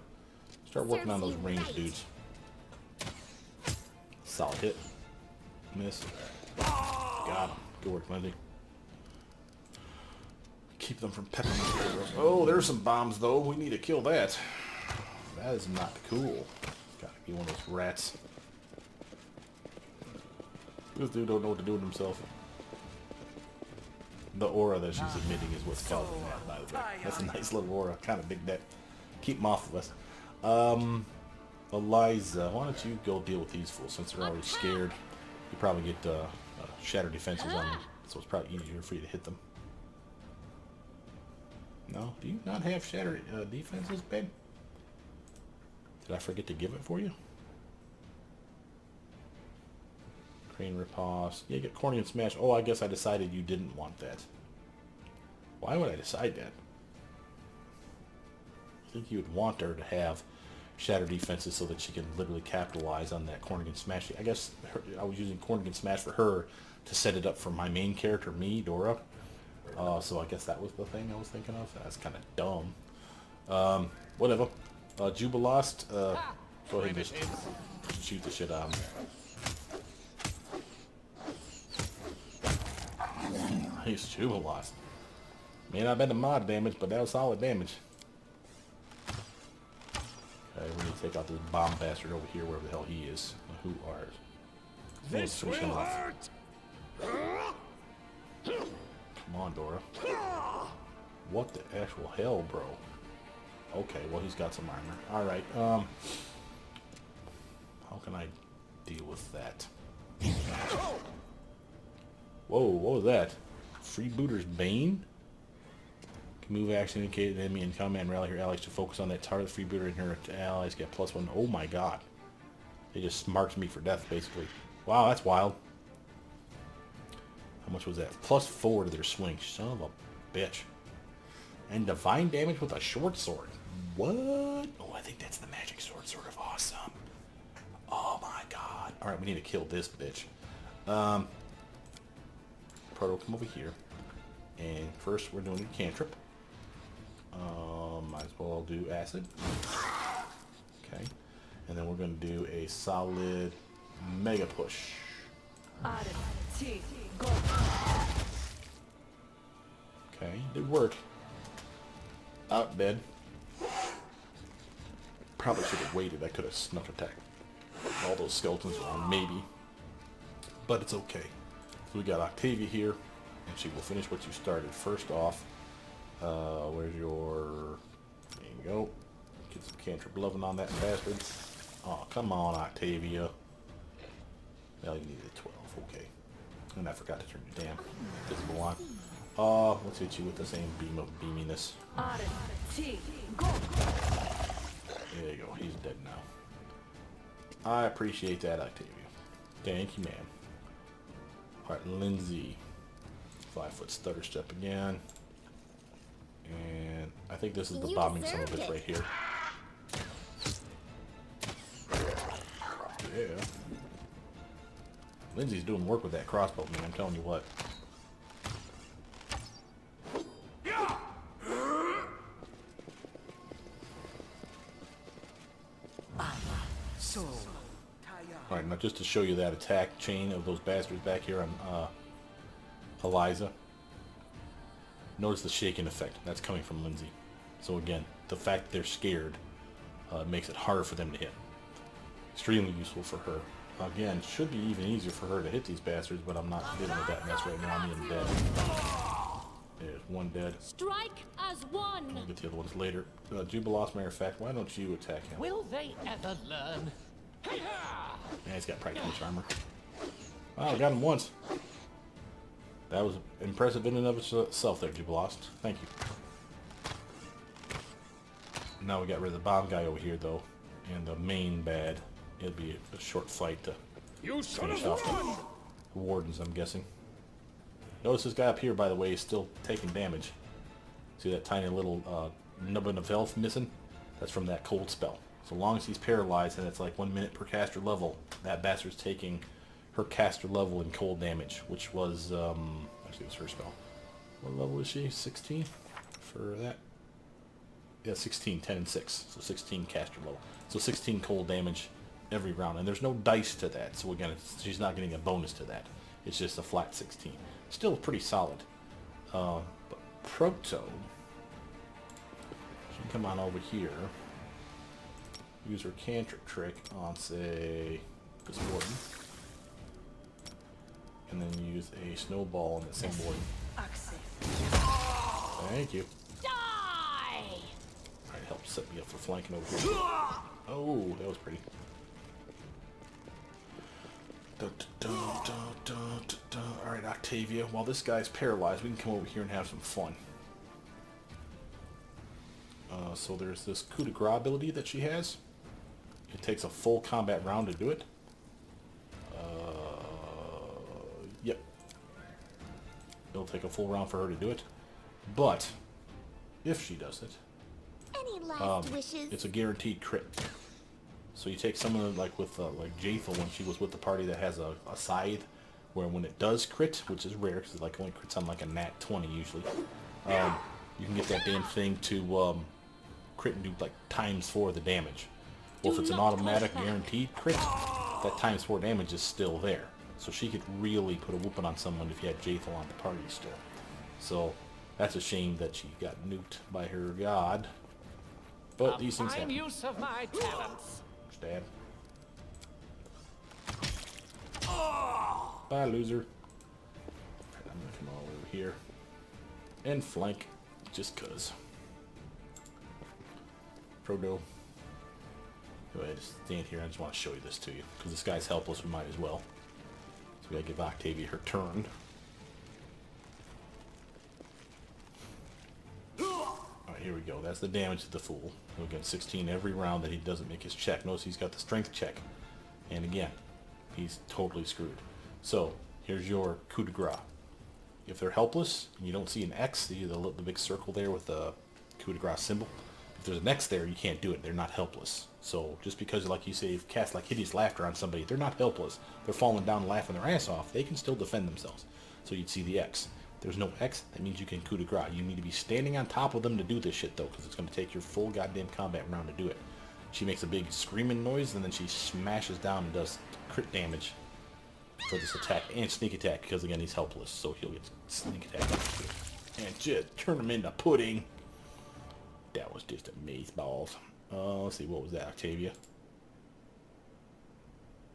Start working on those ranged dudes. Solid hit. Miss. Got him. Good work, Lindsay. Keep them from peppering us. Oh, there's some bombs, though. We need to kill that. That is not cool. Gotta be one of those rats. This dude don't know what to do with himself. The aura that she's emitting is what's causing that, by the way. That's a nice little aura. Kind of dig that. Keep them off of us. Eliza, why don't you go deal with these fools since they're already scared? You probably get shattered defenses on them, so it's probably easier for you to hit them. No? Do you not have shattered defenses, babe? Did I forget to give it for you? Crane riposte. Yeah, get corny and smash. Oh, I guess I decided you didn't want that. Why would I decide that? I think you would want her to have shattered defenses so that she can literally capitalize on that Cornigan Smash. I guess I was using Cornigan Smash for her to set it up for my main character, me, Dora. So I guess that was the thing I was thinking of. That's kind of dumb. Whatever. Jubilost, go ahead and just shoot the shit out of him. Nice Jubilost. May not have been the mod damage, but that was solid damage. Okay, we need to take out this bomb bastard over here, wherever the hell he is. Who are? This will hurt. Come on, Dora. What the actual hell, bro? Okay, well, he's got some armor. Alright, how can I deal with that? Whoa, what was that? Freebooter's Bane? Can move action indicate an enemy in combat and rally her allies to focus on that target. Freebooter and her allies get +1. Oh my god. They just marked me for death, basically. Wow, that's wild. How much was that? +4 to their swing. Son of a bitch. And divine damage with a short sword. What? Oh, I think that's the magic sword. Sort of awesome. Oh my god. Alright, we need to kill this bitch. Proto, come over here. And first we're doing a cantrip. Might as well do acid. Okay. And then we're going to do a solid mega push. Okay, did work. Out dead. Probably should have waited. I could have snuck attack all those skeletons on, maybe. But it's okay. So we got Octavia here, and she will finish what you started. First off, where's your... There you go. Get some cantrip loving on that bastard. Oh, come on, Octavia. Well, you needed a 12. Okay. And I forgot to turn your damn visible on. Let's hit you with the same beam of beaminess. There you go. He's dead now. I appreciate that, Octavia. Thank you, man. Alright, Lindsay. 5-foot stutter step again. And I think this is the bombing son of bitch right here. Yeah. Lindsay's doing work with that crossbow, man. I'm telling you what. Alright, now just to show you that attack chain of those bastards back here on Eliza. Notice the shaking effect. That's coming from Lindsay. So again, the fact that they're scared makes it harder for them to hit. Extremely useful for her. Again, should be even easier for her to hit these bastards, but I'm not dealing with that mess right now. I'm being dead. There's one dead. Strike as one. I'll get the other ones later. Jubilos, matter of fact, why don't you attack him? Will they ever learn? Yeah, he's got practice armor. Wow, I got him once. That was impressive in and of itself there, Jubilost. Thank you. Now we got rid of the bomb guy over here, though. And the main bad. It'll be a short fight to finish off the wardens, I'm guessing. Notice this guy up here, by the way, is still taking damage. See that tiny little nubbin of health missing? That's from that cold spell. So long as he's paralyzed, and it's like 1 minute per caster level, that bastard's taking her caster level in cold damage, which was, actually it was her spell. What level is she? 16 for that? Yeah, 16, 10 and 6. So 16 caster level. So 16 cold damage every round. And there's no dice to that. So again, she's not getting a bonus to that. It's just a flat 16. Still pretty solid. But Proto, she can come on over here. Use her cantrip trick on, say, this warden. And then use a snowball on the same warden. Thank you. Die! Alright, help set me up for flanking over here. Oh, that was pretty. Alright, Octavia, while this guy's paralyzed, we can come over here and have some fun. So there's this coup de grace ability that she has. It takes a full combat round to do it. Yep. It'll take a full round for her to do it. But, if she does it, Any last wishes? it's a guaranteed crit. So you take someone like with like Jaethal when she was with the party that has a scythe, where when it does crit, which is rare because it like only crits on like a nat 20 usually, you can get that damn thing to crit and do like ×4 the damage. Well, if it's an automatic guaranteed crit, that ×4 damage is still there. So she could really put a whooping on someone if you had Jaethal on the party still. So that's a shame that she got nuked by her god. But these things happen. Use of my talents. Stab. Bye, loser. Right, I'm gonna come all over here and flank, just cause. Proto. Go ahead, stand here. I just want to show you this to you because this guy's helpless. We might as well. So we gotta give Octavia her turn. Alright, here we go. That's the damage to the fool. He'll get 16 every round that he doesn't make his check. Notice he's got the strength check. And again, he's totally screwed. So, here's your coup de grace. If they're helpless, and you don't see an X, the big circle there with the coup de grace symbol, if there's an X there, you can't do it. They're not helpless. So, just because, like you say, you've cast like hideous laughter on somebody, they're not helpless. They're falling down and laughing their ass off. They can still defend themselves. So you'd see the X. There's no X, that means you can coup de grace. You need to be standing on top of them to do this shit, though, because it's going to take your full goddamn combat round to do it. She makes a big screaming noise, and then she smashes down and does crit damage for this attack and sneak attack, because, again, he's helpless, so he'll get sneak attack. And just turn him into pudding. That was just amazeballs. Let's see, what was that, Octavia?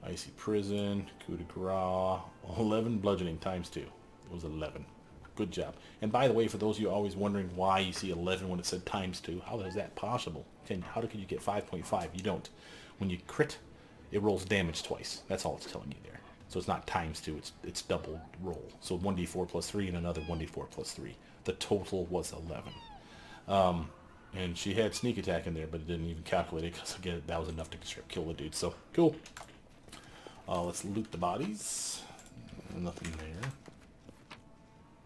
Icy Prison, coup de grace, 11 bludgeoning ×2. It was 11. Good job. And by the way, for those of you always wondering why you see 11 when it said ×2, how is that possible? How could you get 5.5? You don't. When you crit, it rolls damage twice. That's all it's telling you there. So it's not ×2, it's double roll. So 1d4 plus 3 and another 1d4 plus 3. The total was 11. And she had sneak attack in there, but it didn't even calculate it because, again, that was enough to kill the dude. So, cool. Let's loot the bodies. Nothing there.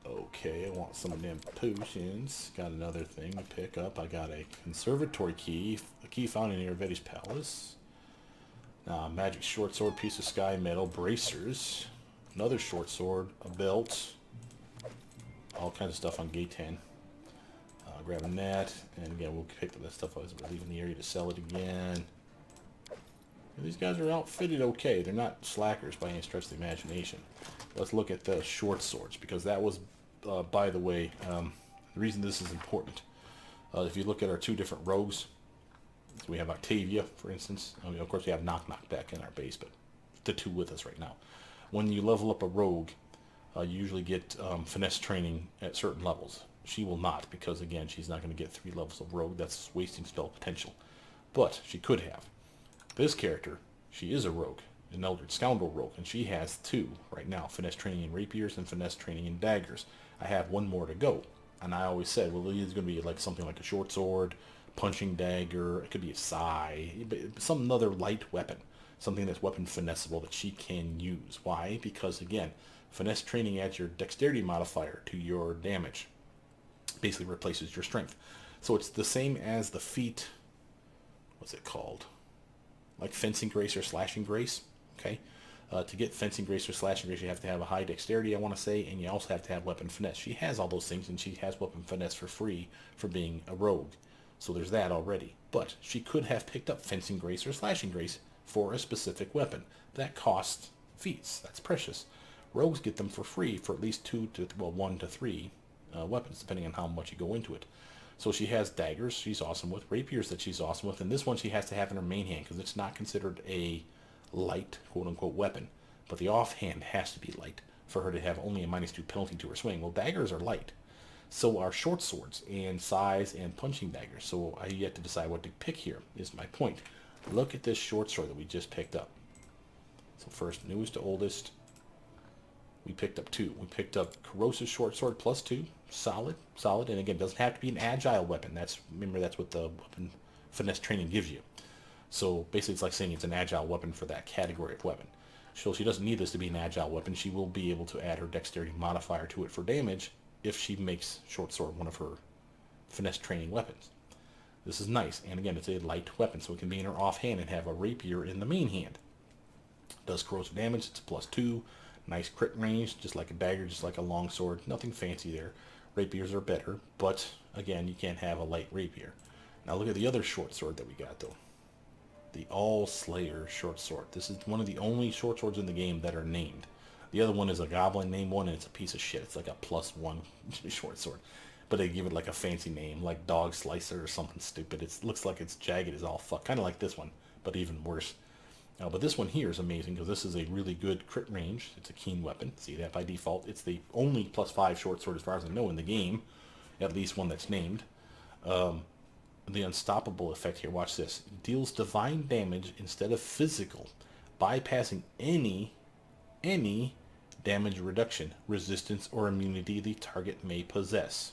Okay, I want some of them potions. Got another thing to pick up. I got a conservatory key. A key found in Iravetti's palace. Magic short sword, piece of sky metal, bracers. Another short sword, a belt. All kinds of stuff on gate 10. Grabbing that, and again, we'll pick up that stuff as we're leaving the area to sell it again. These guys are outfitted okay. They're not slackers by any stretch of the imagination. Let's look at the short swords, because that was, by the way, the reason this is important. If you look at our two different rogues, so we have Octavia, for instance. I mean, of course, we have Knock Knock back in our base, but the two with us right now. When you level up a rogue, you usually get finesse training at certain levels. She will not, because again, she's not going to get 3 levels of rogue. That's wasting spell potential. But she could have. This character, she is a rogue, an Eldritch Scoundrel rogue, and she has 2 right now, finesse training in rapiers and finesse training in daggers. I have 1 more to go, and I always said, well, it's going to be like something like a short sword, punching dagger, it could be a sai, some other light weapon, something that's weapon finessable that she can use. Why? Because again, finesse training adds your dexterity modifier to your damage, basically replaces your strength. So it's the same as the feat, what's it called? Like Fencing Grace or Slashing Grace, okay? To get Fencing Grace or Slashing Grace, you have to have a high dexterity, I want to say, and you also have to have weapon finesse. She has all those things, and she has weapon finesse for free for being a rogue. So there's that already. But she could have picked up Fencing Grace or Slashing Grace for a specific weapon. That costs feats. That's precious. Rogues get them for free for at least 1 to 3 weapons, depending on how much you go into it. So she has daggers she's awesome with, rapiers that she's awesome with, and this one she has to have in her main hand because it's not considered a light, quote-unquote, weapon. But the offhand has to be light for her to have only a -2 penalty to her swing. Well, daggers are light. So are short swords and size and punching daggers. So I yet to decide what to pick here is my point. Look at this short sword that we just picked up. So first, newest to oldest, we picked up 2. We picked up Corrosive short sword +2. Solid, solid. And again, it doesn't have to be an agile weapon. Remember, that's what the weapon finesse training gives you. So basically, it's like saying it's an agile weapon for that category of weapon. So she doesn't need this to be an agile weapon. She will be able to add her dexterity modifier to it for damage if she makes short sword one of her finesse training weapons. This is nice. And again, it's a light weapon, so it can be in her offhand and have a rapier in the main hand. Does corrosive damage. It's +2. Nice crit range, just like a dagger, just like a long sword. Nothing fancy there. Rapiers are better, but again, you can't have a light rapier. Now look at the other short sword that we got, though. The ALLSLAYER short sword. This is one of the only short swords in the game that are named. The other one is a goblin named one, and it's a piece of shit. It's like a +1 short sword. But they give it like a fancy name, like Dog Slicer or something stupid. It looks like it's jagged as all fuck. Kind of like this one, but even worse. But this one here is amazing because this is a really good crit range. It's a keen weapon. See that by default. It's the only +5 short sword as far as I know in the game. At least one that's named. The unstoppable effect here, watch this. It deals divine damage instead of physical, bypassing any damage reduction, resistance, or immunity the target may possess.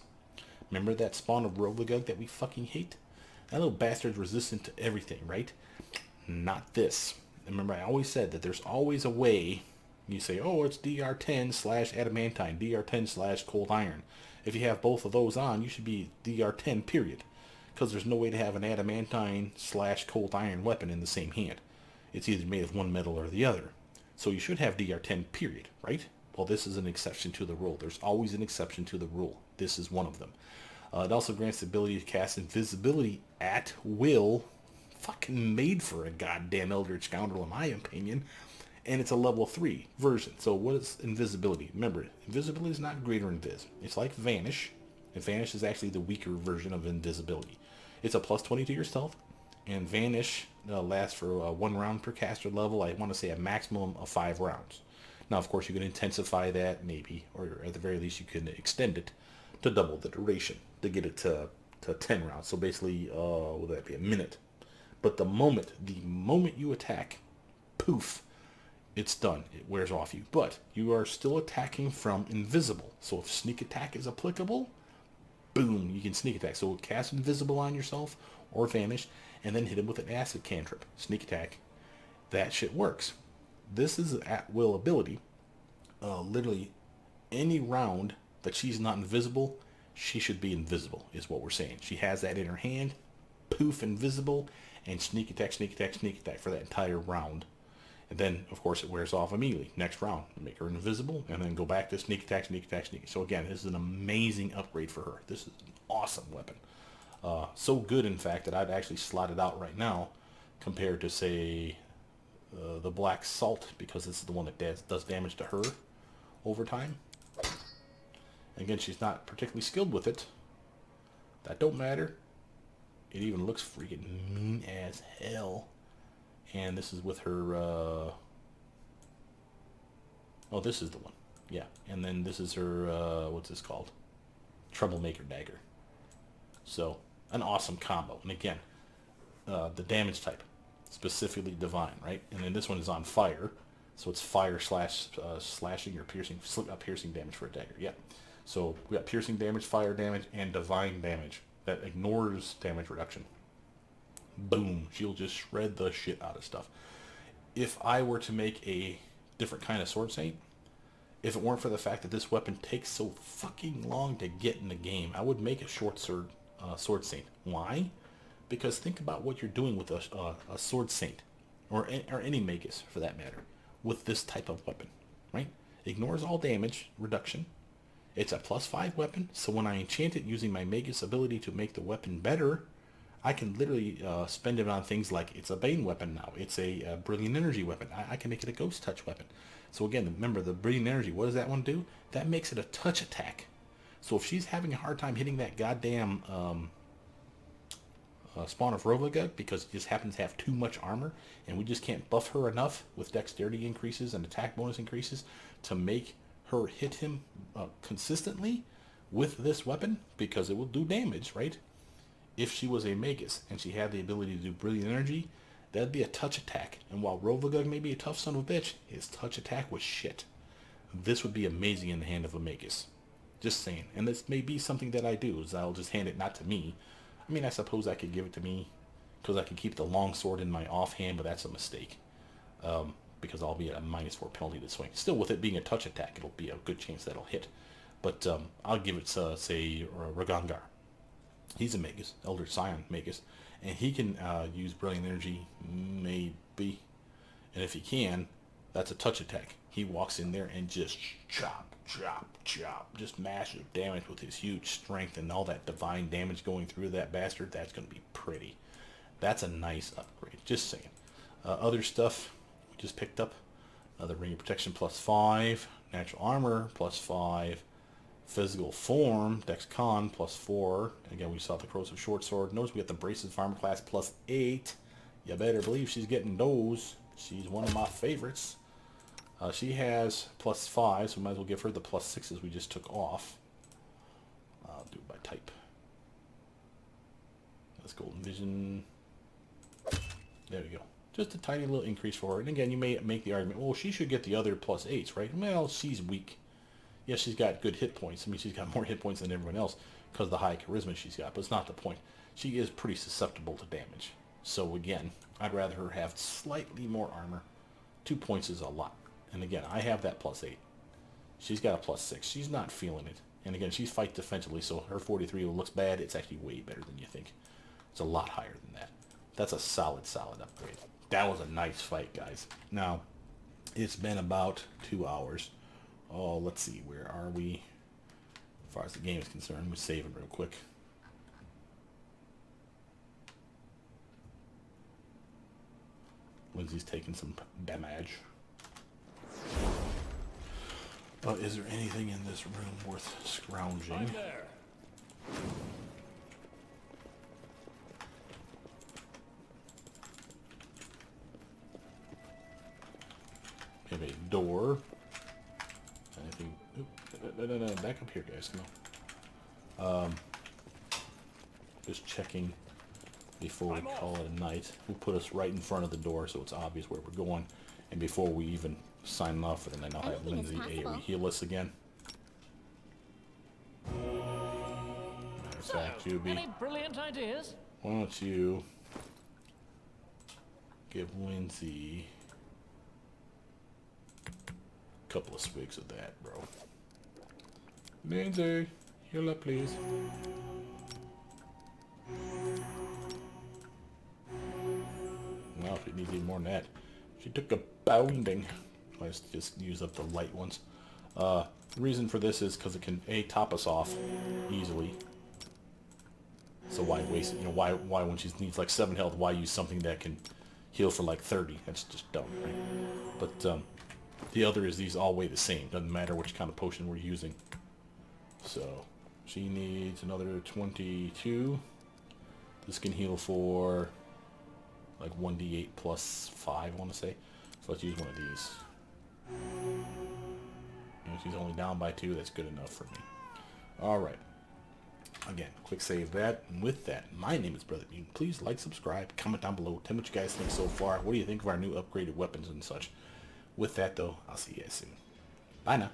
Remember that spawn of Roblagug that we fucking hate? That little bastard's resistant to everything, right? Not this. Remember, I always said that there's always a way. You say, oh, it's DR10/adamantine, DR10/cold iron. If you have both of those on, you should be DR10, period. Because there's no way to have an adamantine/cold iron weapon in the same hand. It's either made of one metal or the other. So you should have DR10, period, right? Well, this is an exception to the rule. There's always an exception to the rule. This is one of them. It also grants the ability to cast Invisibility at will. Fucking made for a goddamn Eldritch Scoundrel, in my opinion. And it's a level 3 version. So what is Invisibility? Remember, Invisibility is not Greater Invis. It's like Vanish. And Vanish is actually the weaker version of Invisibility. It's a +20 to your stealth. And Vanish lasts for 1 round per caster level. I want to say a maximum of 5 rounds. Now, of course, you can intensify that, maybe. Or at the very least, you can extend it to double the duration. To get it to 10 rounds. So basically, would that be a minute? But the moment you attack, poof, it's done. It wears off you. But you are still attacking from invisible. So if sneak attack is applicable, boom, you can sneak attack. So cast invisible on yourself or vanish, and then hit him with an acid cantrip. Sneak attack. That shit works. This is an at-will ability. Literally, any round that she's not invisible, she should be invisible, is what we're saying. She has that in her hand. Poof, invisible. And sneak attack, sneak attack, sneak attack for that entire round. And then, of course, it wears off immediately. Next round, make her invisible, and then go back to sneak attack, sneak attack, sneak. So again, this is an amazing upgrade for her. This is an awesome weapon. So good, in fact, that I'd actually slot it out right now compared to, say, the black salt, because this is the one that does damage to her over time. Again, she's not particularly skilled with it. That don't matter. It even looks freaking mean as hell. And this is with her, oh, this is the one. Yeah. And then this is her, what's this called? Troublemaker Dagger. So, an awesome combo. And again, the damage type, specifically divine, right? And then this one is on fire. So it's fire slash slashing or piercing damage for a dagger. Yeah. So we got piercing damage, fire damage, and divine damage that ignores damage reduction. Boom. She'll just shred the shit out of stuff. If I were to make a different kind of sword saint, if it weren't for the fact that this weapon takes so fucking long to get in the game, I would make a sword saint. Why? Because think about what you're doing with a sword saint, or any magus for that matter, with this type of weapon, right? Ignores all damage reduction. It's a +5 weapon, so when I enchant it using my magus ability to make the weapon better, I can literally spend it on things like it's a bane weapon now. It's a brilliant energy weapon. I can make it a ghost touch weapon. So again, remember the brilliant energy, what does that one do? That makes it a touch attack. So if she's having a hard time hitting that goddamn spawn of Rovagug because it just happens to have too much armor, and we just can't buff her enough with dexterity increases and attack bonus increases to make her hit him consistently with this weapon, because it will do damage, right? If she was a magus and she had the ability to do brilliant energy, that'd be a touch attack. And while Rovagug may be a tough son of a bitch, his touch attack was shit. This would be amazing in the hand of a magus. Just saying. And this may be something that I do, is I'll just hand it not to me. I mean, I suppose I could give it to me because I could keep the longsword in my offhand, but that's a mistake. Because I'll be at a -4 penalty to swing. Still, with it being a touch attack, it'll be a good chance that'll hit. But I'll give it to, say, Ragangar. He's a magus, Elder Scion magus, and he can use brilliant energy, maybe. And if he can, that's a touch attack. He walks in there and just chop, chop, chop, just massive damage with his huge strength and all that divine damage going through that bastard. That's going to be pretty. That's a nice upgrade, just saying. Other stuff we just picked up. The Ring of Protection +5, Natural Armor +5, Physical Form, Dex Con +4. Again, we saw the Corrosive Shortsword. Notice we got the Braces of Armor class +8. You better believe she's getting those. She's one of my favorites. She has +5, so we might as well give her the +6s we just took off. I'll do it by type. That's Golden Vision. There we go. Just a tiny little increase for her. And again, you may make the argument, well, she should get the other +8s, right? Well, she's weak. Yes, she's got good hit points. I mean, she's got more hit points than everyone else because of the high charisma she's got, but it's not the point. She is pretty susceptible to damage. So again, I'd rather her have slightly more armor. 2 points is a lot. And again, I have that +8. She's got a +6. She's not feeling it. And again, she's fight defensively, so her 43 looks bad. It's actually way better than you think. It's a lot higher than that. That's a solid, solid upgrade. That was a nice fight, guys. Now, it's been about 2 hours. Oh, let's see, where are we? As far as the game is concerned, we'll save it real quick. Lindsay's taking some damage. Is there anything in this room worth scrounging? I'm there. We have a door. Anything? No, back up here, guys. Come on. Just checking before we call it a night. We'll put us right in front of the door so it's obvious where we're going. And before we even sign off, and then I'll have Anything is Lindsay possible. heal us again. Matter of fact, Juby, Any brilliant ideas? why don't you give Lindsay a couple of swigs of that, bro. Lindsay, heal up, please. Well, if it needs even more than that. She took a bounding. Let's just use up the light ones. The reason for this is because it can top us off easily. So why waste it? You know, why when she needs like 7 health, why use something that can, heal for like 30. That's just dumb, right? But the other is these all weigh the same. Doesn't matter which kind of potion we're using. So she needs another 22. This can heal for like 1d8 plus 5, I want to say. So let's use one of these. And she's only down by 2. That's good enough for me. Alright. Again, quick save that. And with that, my name is Brother Mutant. Please like, subscribe, comment down below. Tell me what you guys think so far. What do you think of our new upgraded weapons and such? With that, though, I'll see you guys soon. Bye now.